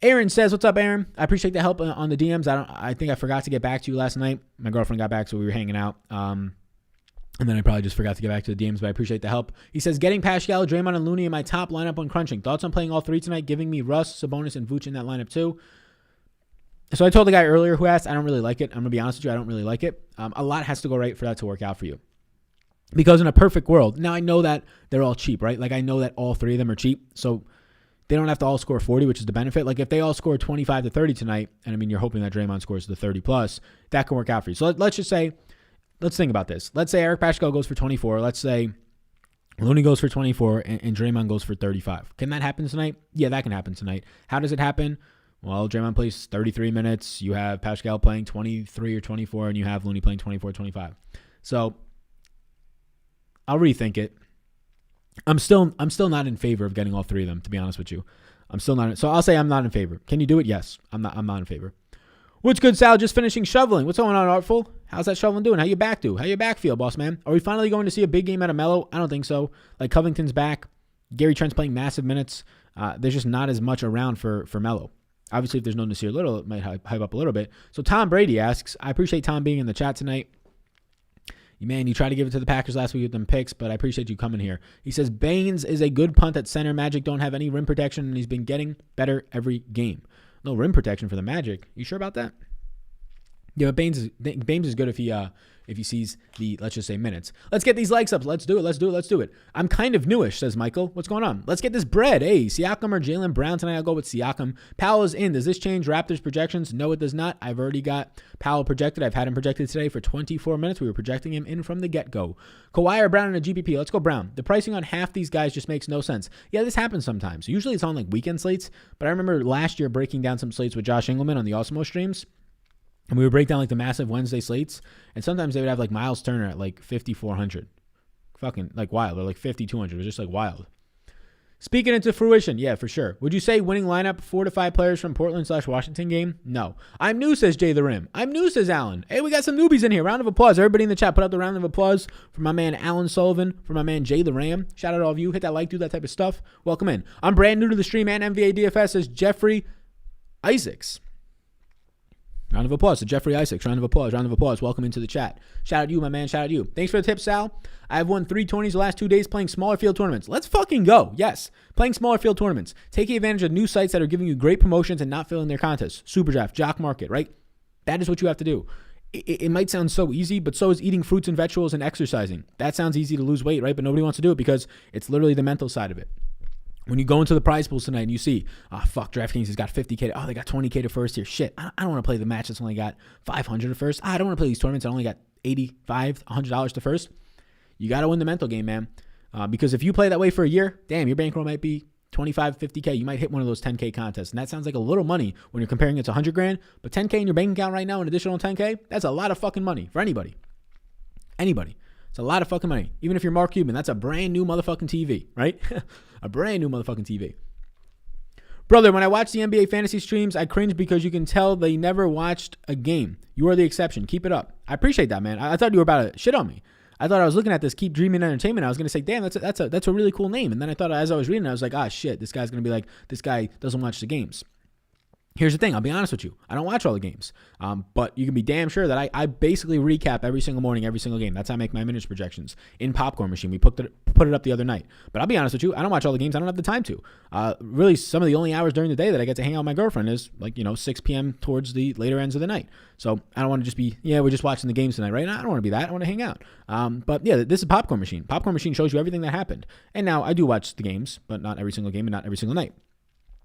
Aaron says, what's up, Aaron? I appreciate the help on the DMs. I think I forgot to get back to you last night. My girlfriend got back, so we were hanging out. And then I probably just forgot to get back to the DMs, but I appreciate the help. He says, getting Pascal, Draymond, and Looney in my top lineup when crunching. Thoughts on playing all three tonight, giving me Russ, Sabonis, and Vooch in that lineup too? So I told the guy earlier who asked, I don't really like it. I'm going to be honest with you. I don't really like it. A lot has to go right for that to work out for you. Because in a perfect world, now I know that they're all cheap, right? Like I know that all three of them are cheap. So they don't have to all score 40, which is the benefit. Like if they all score 25 to 30 tonight, and I mean, you're hoping that Draymond scores the 30 plus, that can work out for you. So let's just say, let's think about this. Let's say Eric Paschal goes for 24. Let's say Looney goes for 24 and Draymond goes for 35. Can that happen tonight? Yeah, that can happen tonight. How does it happen? Well, Draymond plays 33 minutes. You have Pascal playing 23 or 24, and you have Looney playing 24, 25. So I'll rethink it. I'm still not in favor of getting all three of them, to be honest with you. I'm still not. So I'll say I'm not in favor. Can you do it? Yes. I'm not in favor. What's good, Sal? Just finishing shoveling. What's going on, Artful? How's that shoveling doing? How you back do? How your back feel, boss man? Are we finally going to see a big game out of Melo? I don't think so. Like Covington's back. Gary Trent's playing massive minutes. There's just not as much around for Melo. Obviously, if there's no Nasir Little, it might hype up a little bit. So Tom Brady asks, I appreciate Tom being in the chat tonight. Man, you tried to give it to the Packers last week with them picks, but I appreciate you coming here. He says, Baines is a good punt at center. Magic don't have any rim protection, and he's been getting better every game. No rim protection for the Magic. You sure about that? Yeah, but Baines is good if he sees the, let's just say, minutes. Let's get these likes up. Let's do it. I'm kind of newish, says Michael. What's going on? Let's get this bread. Hey, Siakam or Jaylen Brown tonight? I'll go with Siakam. Powell is in. Does this change Raptors projections? No, it does not. I've already got Powell projected. I've had him projected today for 24 minutes. We were projecting him in from the get-go. Kawhi or Brown in a GPP? Let's go Brown. The pricing on half these guys just makes no sense. Yeah, this happens sometimes. Usually it's on like weekend slates, but I remember last year breaking down some slates with Josh Engelman on the Osmo streams. And we would break down like the massive Wednesday slates. And sometimes they would have like Miles Turner at like 5,400. Fucking like wild. Or like 5,200. It was just like wild. Speaking into fruition. Yeah, for sure. Would you say winning lineup 4 to 5 players from Portland/Washington game? No. I'm new, says Jay the Rim. I'm new, says Alan. Hey, we got some newbies in here. Round of applause. Everybody in the chat, put up the round of applause for my man Alan Sullivan, for my man Jay the Ram. Shout out to all of you. Hit that like, do that type of stuff. Welcome in. I'm brand new to the stream and NBA DFS, says Jeffrey Isaacs. Round of applause to Jeffrey Isaacs. Round of applause. Welcome into the chat. Shout out to you, my man. Shout out to you. Thanks for the tip, Sal. I've won 3 20s the last 2 days playing smaller field tournaments. Let's fucking go. Yes. Playing smaller field tournaments. Taking advantage of new sites that are giving you great promotions and not filling their contests. Superdraft, Jock Market, right? That is what you have to do. It might sound so easy, but so is eating fruits and vegetables and exercising. That sounds easy to lose weight, right? But nobody wants to do it because it's literally the mental side of it. When you go into the prize pools tonight and you see, DraftKings has got 50K. They got 20K to first here. Shit, I don't want to play the match that's only got 500 to first. I don't want to play these tournaments that only got $85, $100 to first. You got to win the mental game, man. Because if you play that way for a year, damn, your bankroll might be 25, 50K. You might hit one of those 10K contests. And that sounds like a little money when you're comparing it to 100 grand. But 10K in your bank account right now, an additional 10K, that's a lot of fucking money for anybody. Anybody. It's a lot of fucking money. Even if you're Mark Cuban, that's a brand new motherfucking TV, right? A brand new motherfucking TV. Brother, when I watch the NBA fantasy streams, I cringe because you can tell they never watched a game. You are the exception. Keep it up. I appreciate that, man. I thought you were about to shit on me. I thought I was looking at this Keep Dreaming Entertainment. I was going to say, damn, that's a really cool name. And then I thought as I was reading, I was like, shit, this guy's going to be like, this guy doesn't watch the games. Here's the thing. It honest with you. I don't watch all the games. But you can be damn sure that I basically recap every single morning, every single game. That's how I make my minutes projections in Popcorn Machine. We put it up the other night. But I'll be honest with you. I don't watch all the games. I don't have the time to. Really, some of the only hours during the day that I get to hang out with my girlfriend is 6 p.m. towards the later ends of the night. So I don't want to just be, we're just watching the games tonight, right? I don't want to be that. I want to hang out. But yeah, this is Popcorn Machine. Popcorn Machine shows you everything that happened. And now I do watch the games, but not every single game and not every single night.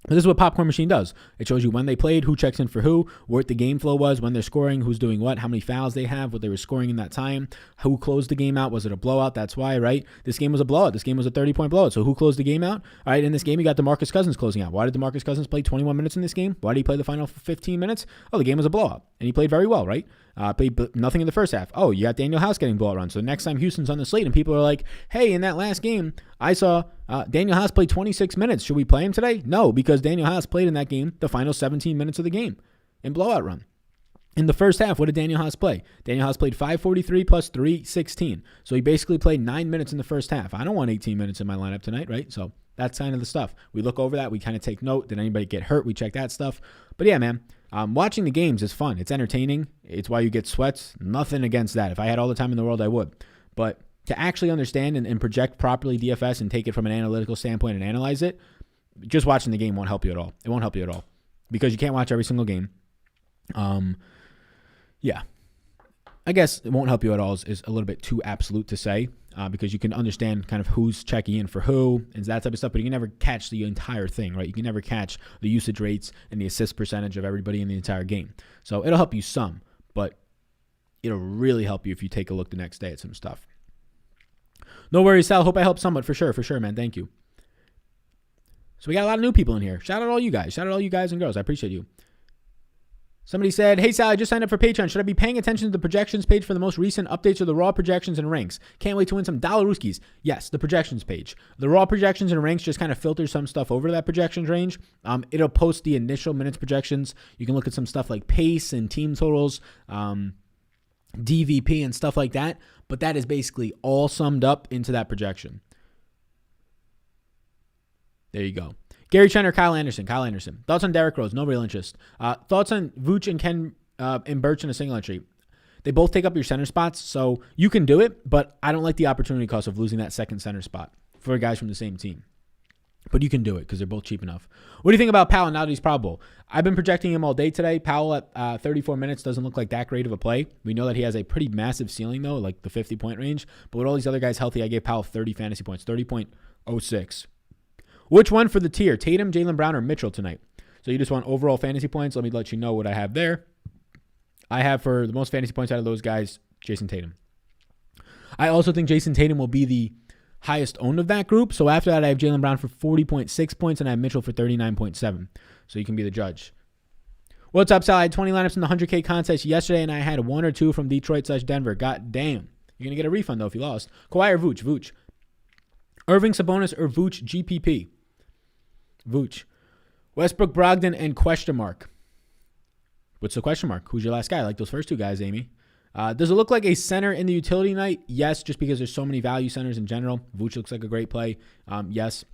But this is what Popcorn Machine does. It shows you when they played, who checks in for who, what the game flow was, when they're scoring, who's doing what, how many fouls they have, what they were scoring in that time, who closed the game out. Was it a blowout? That's why, right? This game was a blowout. This game was a 30-point blowout. So who closed the game out? All right, in this game, you got DeMarcus Cousins closing out. Why did DeMarcus Cousins play 21 minutes in this game? Why did he play the final 15 minutes? Oh, the game was a blowout. And he played very well, right? Played nothing in the first half. Oh, you got Daniel House getting blowout run. So next time Houston's on the slate and people are like, hey, in that last game, I saw Daniel House play 26 minutes. Should we play him today? No, because Daniel House played in that game the final 17 minutes of the game in blowout run. In the first half, what did Daniel House play? Daniel House played 543 plus 316. So he basically played 9 minutes in the first half. I don't want 18 minutes in my lineup tonight, right? So that's kind of the stuff. We look over that. We kind of take note. Did anybody get hurt? We check that stuff. But yeah, man. Watching the games is fun. It's entertaining. It's why you get sweats. Nothing against that. If I had all the time in the world, I would. But to actually understand and project properly DFS and take it from an analytical standpoint and analyze it, just watching the game won't help you at all. It won't help you at all because you can't watch every single game. Yeah. I guess it won't help you at all is a little bit too absolute to say because you can understand kind of who's checking in for who and that type of stuff, but you can never catch the entire thing, right? You can never catch the usage rates and the assist percentage of everybody in the entire game. So it'll help you some, but it'll really help you if you take a look the next day at some stuff. No worries, Sal. Hope I helped somewhat for sure, man. Thank you. So we got a lot of new people in here. Shout out all you guys. Shout out all you guys and girls. I appreciate you. Somebody said, hey, Sal, I just signed up for Patreon. Should I be paying attention to the projections page for the most recent updates of the raw projections and ranks? Can't wait to win some Dollarooskies. Yes, the projections page. The raw projections and ranks just kind of filters some stuff over that projections range. It'll post the initial minutes projections. You can look at some stuff like pace and team totals, DVP and stuff like that. But that is basically all summed up into that projection. There you go. Gary Chen or Kyle Anderson? Kyle Anderson. Thoughts on Derrick Rose? No real interest. Thoughts on Vooch and Ken and Birch in a single entry? They both take up your center spots, so you can do it, but I don't like the opportunity cost of losing that second center spot for guys from the same team. But you can do it because they're both cheap enough. What do you think about Powell now that he's probable? I've been projecting him all day today. Powell at 34 minutes doesn't look like that great of a play. We know that he has a pretty massive ceiling, though, like the 50-point range. But with all these other guys healthy, I gave Powell 30 fantasy points, 30.06. Which one for the tier? Tatum, Jaylen Brown, or Mitchell tonight? So you just want overall fantasy points. Let me let you know what I have there. I have for the most fantasy points out of those guys, Jason Tatum. I also think Jason Tatum will be the highest owned of that group. So after that, I have Jaylen Brown for 40.6 points, and I have Mitchell for 39.7. So you can be the judge. What's up, Sal? I had 20 lineups in the 100K contest yesterday, and I had 1 or 2 from Detroit/Denver. God damn. You're going to get a refund, though, if you lost. Kawhi or Vooch? Vooch. Irving, Sabonis, or Vooch GPP? Vooch. Westbrook, Brogdon, and question mark. What's the question mark? Who's your last guy? I like those first two guys, Amy. Does it look like a center in the utility night? Yes, just because there's so many value centers in general. Vooch looks like a great play. Yes.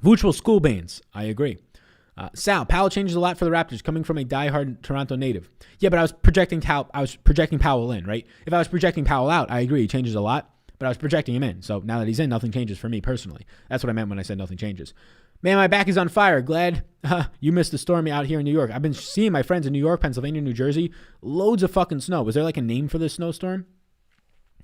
Vooch will school Baines. I agree. Sal, Powell changes a lot for the Raptors, coming from a diehard Toronto native. Yeah, but I was projecting Powell in, right? If I was projecting Powell out, I agree, he changes a lot, but I was projecting him in. So now that he's in, nothing changes for me personally. That's what I meant when I said nothing changes. Man, my back is on fire. Glad you missed the storm out here in New York. I've been seeing my friends in New York, Pennsylvania, New Jersey. Loads of fucking snow. Was there like a name for this snowstorm?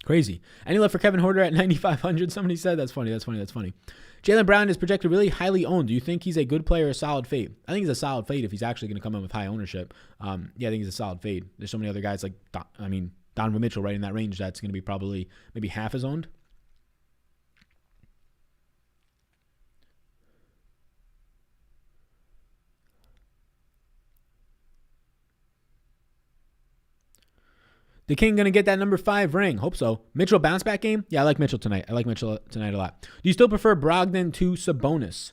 Crazy. Any love for Kevin Huerter at 9,500? Somebody said that's funny. Jaylen Brown is projected really highly owned. Do you think he's a good player or a solid fade? I think he's a solid fade if he's actually going to come in with high ownership. Yeah, I think he's a solid fade. There's so many other guys like, Donovan Mitchell right in that range. That's going to be probably maybe half as owned. The King going to get that number 5 ring. Hope so. Mitchell bounce back game? Yeah, I like Mitchell tonight. I like Mitchell tonight a lot. Do you still prefer Brogdon to Sabonis?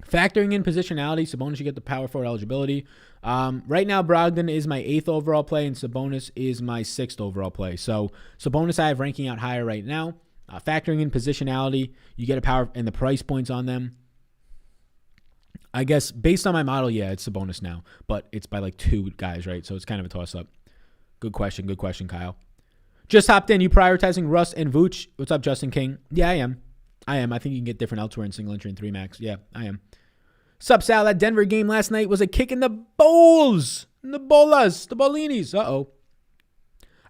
Factoring in positionality, Sabonis should get the power forward eligibility. Right now, Brogdon is my 8th overall play, and Sabonis is my 6th overall play. So Sabonis I have ranking out higher right now. Factoring in positionality, you get a power and the price points on them. I guess based on my model, yeah, it's Sabonis now, but it's by like 2 guys, right? So it's kind of a toss-up. Good question, Kyle. Just hopped in. You prioritizing Russ and Vooch? What's up, Justin King? Yeah, I am. I think you can get different elsewhere in single entry and 3 max. Yeah, I am. Sup, Sal? That Denver game last night was a kick in the bowls. The bolas. The Bolinis. Uh-oh.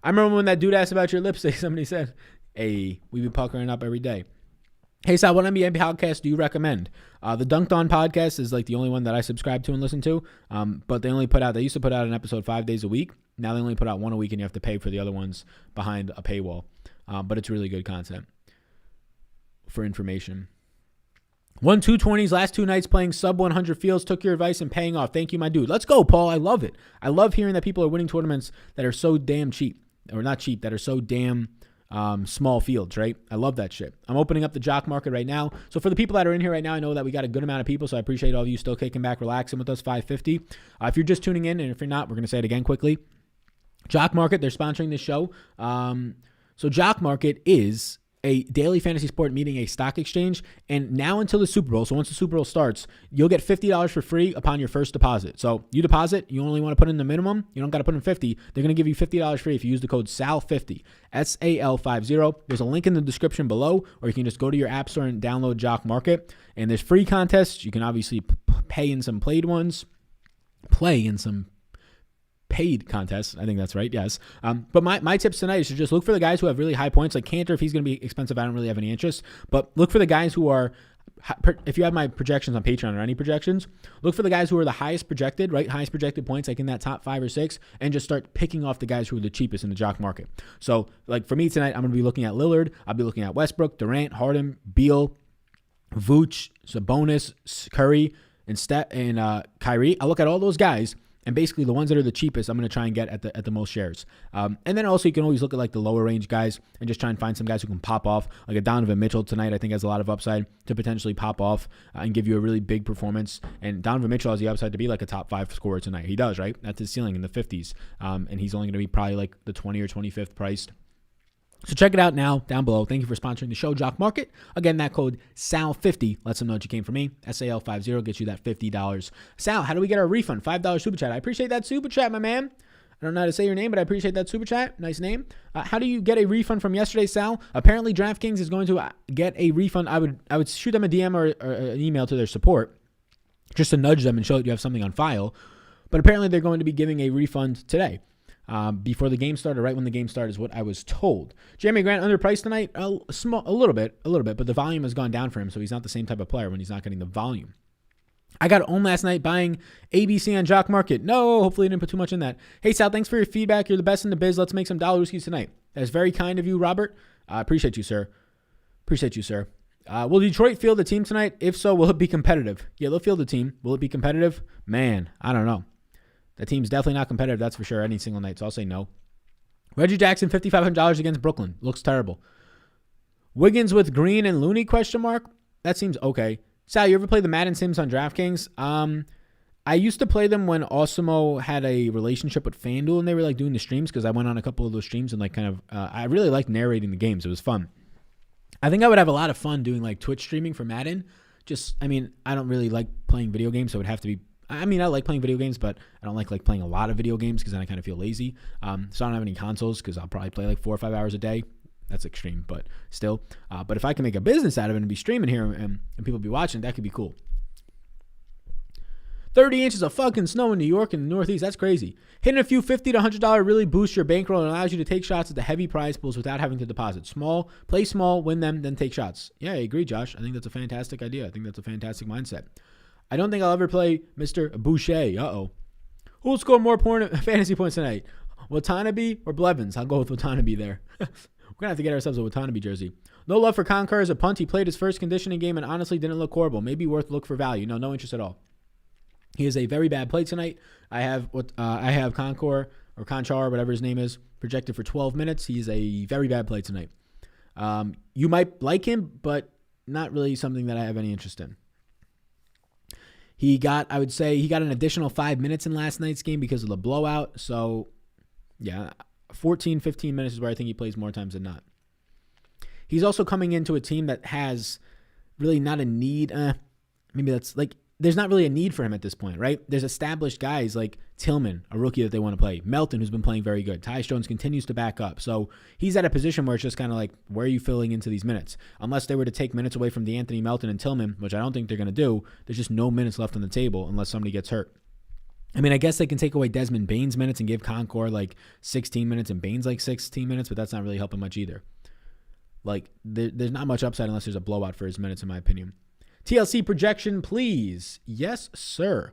I remember when that dude asked about your lipstick. Somebody said, hey, we be puckering up every day. Hey, Sal, what NBA podcast do you recommend? The Dunked On podcast is like the only one that I subscribe to and listen to. But they used to put out an episode 5 days a week. Now they only put out one a week and you have to pay for the other ones behind a paywall. But it's really good content for information. 220s last 2 nights playing sub 100 fields. Took your advice and paying off. Thank you, my dude. Let's go, Paul. I love it. I love hearing that people are winning tournaments that are so damn cheap. Or not cheap, that are so damn small fields, right? I love that shit. I'm opening up the Jock market right now. So for the people that are in here right now, I know that we got a good amount of people, so I appreciate all of you still kicking back, relaxing with us, 550. If you're just tuning in, and if you're not, we're going to say it again quickly. Jock Market, they're sponsoring this show. So Jock Market is a daily fantasy sport meeting a stock exchange, and now until the Super Bowl, so once the Super Bowl starts, you'll get $50 for free upon your first deposit. So you deposit, you only want to put in the minimum, you don't got to put in 50. They're going to give you $50 free if you use the code SAL50, SAL50. There's a link in the description below, or you can just go to your app store and download Jock Market, and there's free contests. You can obviously pay in some played ones, play in some paid contests. I think that's right. Yes. But my tips tonight is to just look for the guys who have really high points. Like Cantor, if he's going to be expensive, I don't really have any interest. But look for the guys who are, if you have my projections on Patreon or any projections, look for the guys who are the highest projected, right? Highest projected points, like in that top 5 or 6, and just start picking off the guys who are the cheapest in the Jock market. So like for me tonight, I'm going to be looking at Lillard. I'll be looking at Westbrook, Durant, Harden, Beal, Vooch, Sabonis, Curry, and Kyrie. I'll look at all those guys. And basically the ones that are the cheapest, I'm going to try and get at the most shares. And then also you can always look at like the lower range guys and just try and find some guys who can pop off. Like a Donovan Mitchell tonight, I think has a lot of upside to potentially pop off and give you a really big performance. And Donovan Mitchell has the upside to be like a top 5 scorer tonight. He does, right? That's his ceiling in the 50s. And he's only going to be probably like the 20 or 25th priced. So check it out now down below. Thank you for sponsoring the show, Jock Market. Again, that code SAL50 lets them know that you came from me. SAL50 gets you that $50. Sal, how do we get our refund? $5 super chat. I appreciate that super chat, my man. I don't know how to say your name, but I appreciate that super chat. Nice name. How do you get a refund from yesterday, Sal? Apparently, DraftKings is going to get a refund. I would shoot them a DM or an email to their support just to nudge them and show that you have something on file. But apparently, they're going to be giving a refund today before the game started, right when the game started is what I was told. Jeremy Grant underpriced tonight, a little bit, but the volume has gone down for him, so he's not the same type of player when he's not getting the volume. I got home last night buying ABC on Jock Market. No, hopefully I didn't put too much in that. Hey, Sal, thanks for your feedback. You're the best in the biz. Let's make some dollar whiskeys tonight. That's very kind of you, Robert. I appreciate you, sir. Will Detroit field the team tonight? If so, will it be competitive? Yeah, they'll field the team. Will it be competitive? Man, I don't know. That team's definitely not competitive, that's for sure, any single night, so I'll say no. Reggie Jackson, $5,500 against Brooklyn. Looks terrible. Wiggins with Green and Looney, ? That seems okay. Sal, you ever play the Madden Sims on DraftKings? I used to play them when Osimo had a relationship with FanDuel, and they were like doing the streams because I went on a couple of those streams and like I really liked narrating the games. It was fun. I think I would have a lot of fun doing like Twitch streaming for Madden. I don't really like playing video games, so it would have to be. I like playing video games, but I don't like playing a lot of video games because then I kind of feel lazy. So I don't have any consoles because I'll probably play like 4 or 5 hours a day. That's extreme, but still. But if I can make a business out of it and be streaming here and people be watching, that could be cool. 30 inches of fucking snow in New York and the Northeast. That's crazy. Hitting a few $50 to $100 really boosts your bankroll and allows you to take shots at the heavy prize pools without having to deposit. Play small, win them, then take shots. Yeah, I agree, Josh. I think that's a fantastic idea. I think that's a fantastic mindset. I don't think I'll ever play Mr. Boucher. Who will score more fantasy points tonight? Watanabe or Blevins? I'll go with Watanabe there. We're going to have to get ourselves a Watanabe jersey. No love for Conker as a punt. He played his first conditioning game and honestly didn't look horrible. Maybe worth look for value. No interest at all. He is a very bad play tonight. I have Conker or Conchar, whatever his name is, projected for 12 minutes. He's a very bad play tonight. You might like him, but not really something that I have any interest in. I would say he got an additional 5 minutes in last night's game because of the blowout. So, yeah, 14, 15 minutes is where I think he plays more times than not. He's also coming into a team that has really not a need. Maybe that's like, there's not really a need for him at this point, right? There's established guys like Tillman, a rookie that they want to play. Melton, who's been playing very good. Tyus Jones continues to back up. So he's at a position where it's just kind of like, where are you filling into these minutes? Unless they were to take minutes away from DeAnthony Melton and Tillman, which I don't think they're going to do, there's just no minutes left on the table unless somebody gets hurt. I guess they can take away Desmond Bane's minutes and give Concord like 16 minutes and Bane's like 16 minutes, but that's not really helping much either. Like, there's not much upside unless there's a blowout for his minutes, in my opinion. TLC projection, please. Yes, sir.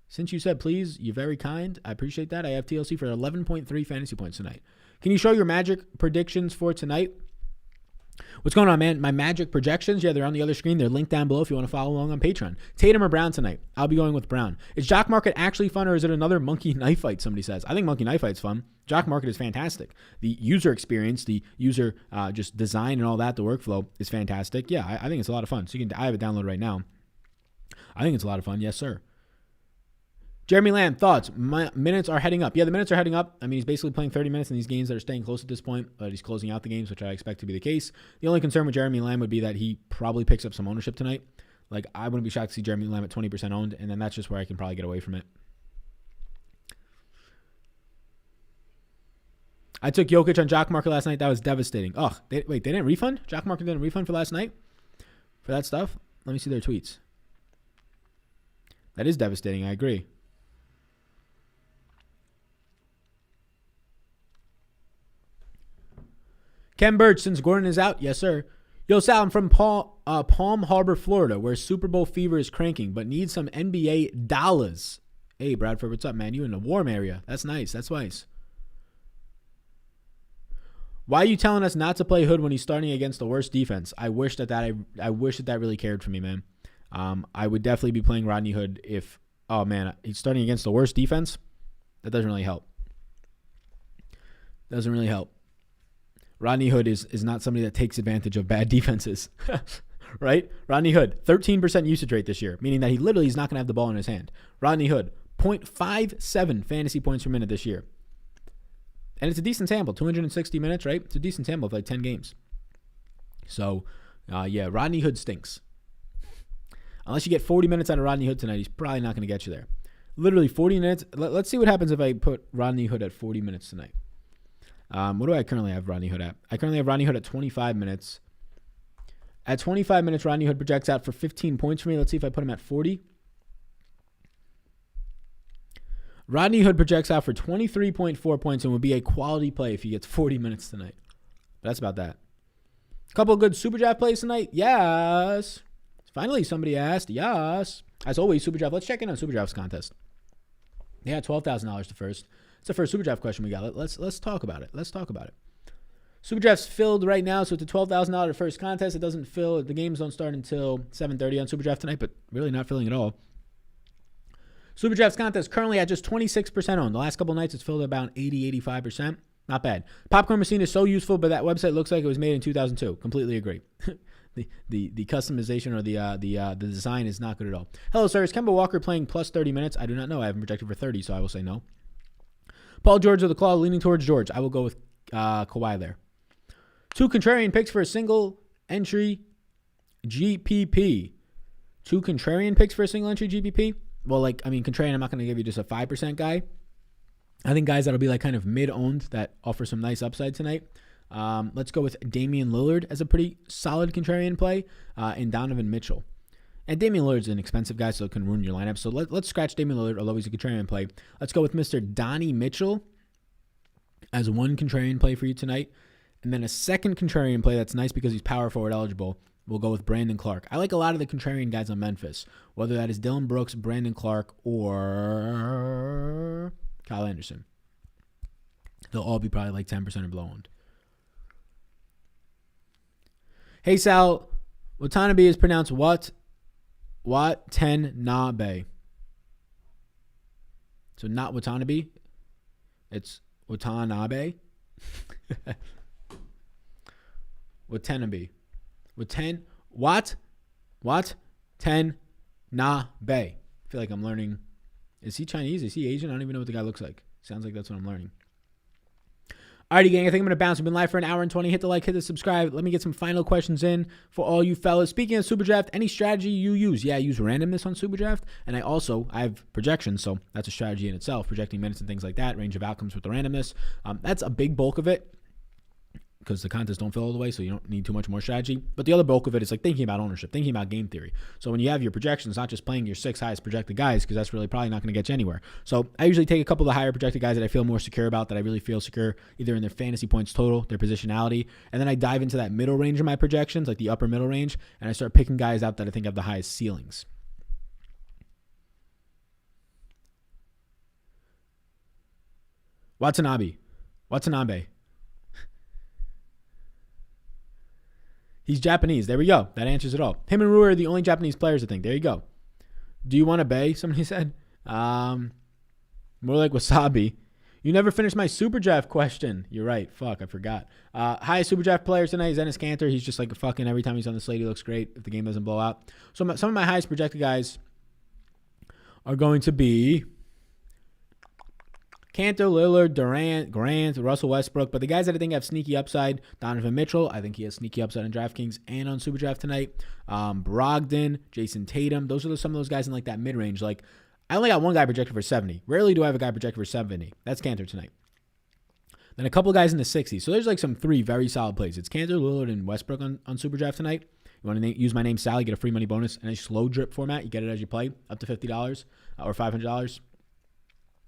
Since you said please, you're very kind. I appreciate that. I have TLC for 11.3 fantasy points tonight. Can you show your Magic predictions for tonight? What's going on, man? My Magic projections, yeah, they're on the other screen. They're linked down below if you want to follow along on Patreon. Tatum or Brown tonight? I'll be going with Brown. Is Jock Market actually fun, or is it another monkey knife fight, somebody says? I think monkey knife fight's fun. Jock Market is fantastic. The user experience, the user just design and all that, the workflow is fantastic. Yeah, I think it's a lot of fun. So I have it downloaded right now. I think it's a lot of fun. Yes, sir. Jeremy Lamb, thoughts? My minutes are heading up. Yeah, the minutes are heading up. He's basically playing 30 minutes in these games that are staying close at this point, but he's closing out the games, which I expect to be the case. The only concern with Jeremy Lamb would be that he probably picks up some ownership tonight. Like, I wouldn't be shocked to see Jeremy Lamb at 20% owned, and then that's just where I can probably get away from it. I took Jokic on Jock Market last night. That was devastating. They didn't refund? Jock Market didn't refund for last night? For that stuff? Let me see their tweets. That is devastating. I agree. Ken Birch, since Gordon is out, yes, sir. Yo, Sal, I'm from Palm Harbor, Florida, where Super Bowl fever is cranking, but need some NBA dollars. Hey, Bradford, what's up, man? You in a warm area. That's nice. That's nice. Why are you telling us not to play Hood when he's starting against the worst defense? I wish that really cared for me, man. I would definitely be playing Rodney Hood if, he's starting against the worst defense. That doesn't really help. Doesn't really help. Rodney Hood is not somebody that takes advantage of bad defenses, right? Rodney Hood, 13% usage rate this year, meaning that he literally is not going to have the ball in his hand. Rodney Hood, 0.57 fantasy points per minute this year. And it's a decent sample, 260 minutes, right? It's a decent sample of like 10 games. So, Rodney Hood stinks. Unless you get 40 minutes out of Rodney Hood tonight, he's probably not going to get you there. Literally 40 minutes. Let's see what happens if I put Rodney Hood at 40 minutes tonight. What do I currently have Rodney Hood at? I currently have Rodney Hood at 25 minutes. At 25 minutes, Rodney Hood projects out for 15 points for me. Let's see if I put him at 40. Rodney Hood projects out for 23.4 points and will be a quality play if he gets 40 minutes tonight. But that's about that. Couple of good Super Draft plays tonight. Yes. Finally, somebody asked. Yes. As always, Super Draft. Let's check in on Super Draft's contest. They got $12,000 to first. It's the first Super Draft question we got. Let's talk about it. Super Draft's filled right now, so it's a $12,000 first contest. It doesn't fill. The games don't start until 7:30 on Super Draft tonight, but really not filling at all. Super Draft's contest currently at just 26% owned. The last couple nights, it's filled at about 80-85%. Not bad. Popcorn machine is so useful, but that website looks like it was made in 2002. Completely agree. The customization or the design is not good at all. Hello, sir. Is Kemba Walker playing plus 30 minutes? I do not know. I haven't projected for 30, so I will say no. Paul George of the Claw, leaning towards George. I will go with Kawhi there. 2 contrarian picks for a single entry GPP. 2 contrarian picks for a single entry GPP? Well, contrarian, I'm not going to give you just a 5% guy. I think guys that'll be like kind of mid-owned that offer some nice upside tonight. Let's go with Damian Lillard as a pretty solid contrarian play and Donovan Mitchell. And Damian Lillard's an expensive guy, so it can ruin your lineup. So let's scratch Damian Lillard, although he's a contrarian play. Let's go with Mr. Donnie Mitchell as one contrarian play for you tonight. And then a second contrarian play that's nice because he's power forward eligible. We'll go with Brandon Clark. I like a lot of the contrarian guys on Memphis, whether that is Dylan Brooks, Brandon Clark, or Kyle Anderson. They'll all be probably like 10% or below owned. Hey, Sal, Watanabe is pronounced what? Watanabe. So not Watanabe. It's Watanabe. Watanabe. Watanabe. I feel like I'm learning. Is he Chinese? Is he Asian? I don't even know what the guy looks like. Sounds like that's what I'm learning. Alrighty, gang. I think I'm going to bounce. We've been live for an hour and 20. Hit the like, hit the subscribe. Let me get some final questions in for all you fellas. Speaking of Super Draft, any strategy you use? Yeah, I use randomness on Super Draft. And I have projections, so that's a strategy in itself. Projecting minutes and things like that. Range of outcomes with the randomness. That's a big bulk of it, because the contests don't fill all the way, so you don't need too much more strategy. But the other bulk of it is like thinking about ownership, thinking about game theory. So when you have your projections, not just playing your 6 highest projected guys, because that's really probably not going to get you anywhere. So I usually take a couple of the higher projected guys that I feel more secure about, that I really feel secure either in their fantasy points total, their positionality, and then I dive into that middle range of my projections, like the upper middle range, and I start picking guys out that I think have the highest ceilings. Watanabe. He's Japanese. There we go. That answers it all. Him and Rui are the only Japanese players, I think. There you go. Do you want to bay? Somebody said. More like wasabi. You never finished my Super Draft question. You're right. Fuck, I forgot. Highest Super Draft players tonight is Enes Kanter. He's just like a fucking, every time he's on the slate, he looks great if the game doesn't blow out. So some of my highest projected guys are going to be Kanter, Lillard, Durant, Grant, Russell Westbrook. But the guys that I think have sneaky upside, Donovan Mitchell. I think he has sneaky upside in DraftKings and on Super Draft tonight. Brogdon, Jason Tatum. Those are some of those guys in like that mid-range. Like, I only got one guy projected for 70. Rarely do I have a guy projected for 70. That's Kanter tonight. Then a couple guys in the 60s. So there's like some 3 very solid plays. It's Kanter, Lillard, and Westbrook on Super Draft tonight. You want to use my name, Sal, you get a free money bonus in a slow drip format. You get it as you play, up to $50 or $500.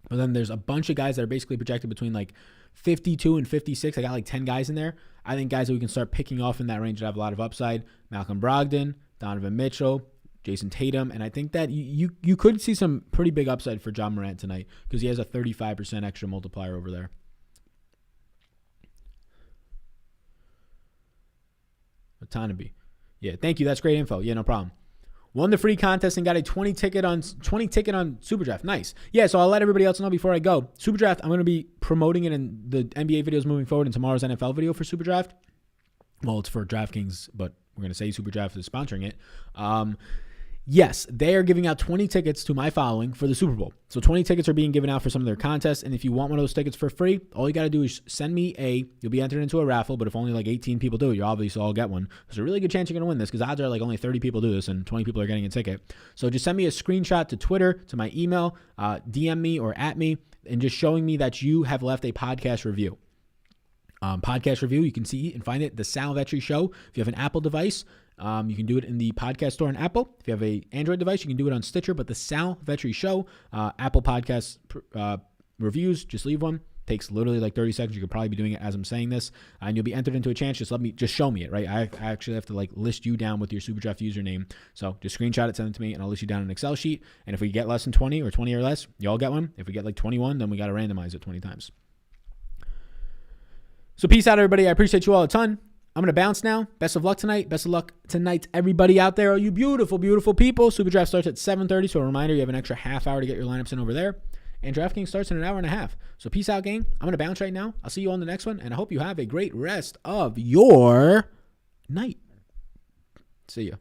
But then there's a bunch of guys that are basically projected between like 52 and 56. I got like 10 guys in there. I think guys that we can start picking off in that range that have a lot of upside. Malcolm Brogdon, Donovan Mitchell, Jason Tatum. And I think that you could see some pretty big upside for John Morant tonight because he has a 35% extra multiplier over there. Watanabe. Yeah, thank you. That's great info. Yeah, no problem. Won the free contest and got a 20 ticket on Super Draft. Nice. Yeah, so I'll let everybody else know before I go. Super Draft, I'm going to be promoting it in the NBA videos moving forward in tomorrow's NFL video for Super Draft. Well, it's for DraftKings, but we're going to say Super Draft is sponsoring it. Yes, they are giving out 20 tickets to my following for the Super Bowl. So 20 tickets are being given out for some of their contests. And if you want one of those tickets for free, all you got to do is send me you'll be entered into a raffle, but if only like 18 people do it, you obviously all get one. There's a really good chance you're going to win this because odds are like only 30 people do this and 20 people are getting a ticket. So just send me a screenshot to Twitter, to my email, DM me or at me, and just showing me that you have left a podcast review. Podcast review, you can see and find it, The Sal Vetri Show. If you have an Apple device, you can do it in the podcast store on Apple. If you have an Android device, you can do it on Stitcher. But The Sal Vetri Show, Apple Podcast reviews, just leave one. Takes literally like 30 seconds. You could probably be doing it as I'm saying this, and you'll be entered into a chance. Just show me it, right? I actually have to like list you down with your SuperDraft username. So just screenshot it, send it to me, and I'll list you down in an Excel sheet. And if we get less than 20 or 20 or less, you all get one. If we get like 21, then we got to randomize it 20 times. So peace out, everybody. I appreciate you all a ton. I'm going to bounce now. Best of luck tonight. Best of luck tonight, everybody out there. All you beautiful, beautiful people. Super Draft starts at 7:30, so a reminder, you have an extra half hour to get your lineups in over there. And DraftKings starts in an hour and a half. So peace out, gang. I'm going to bounce right now. I'll see you on the next one, and I hope you have a great rest of your night. See ya.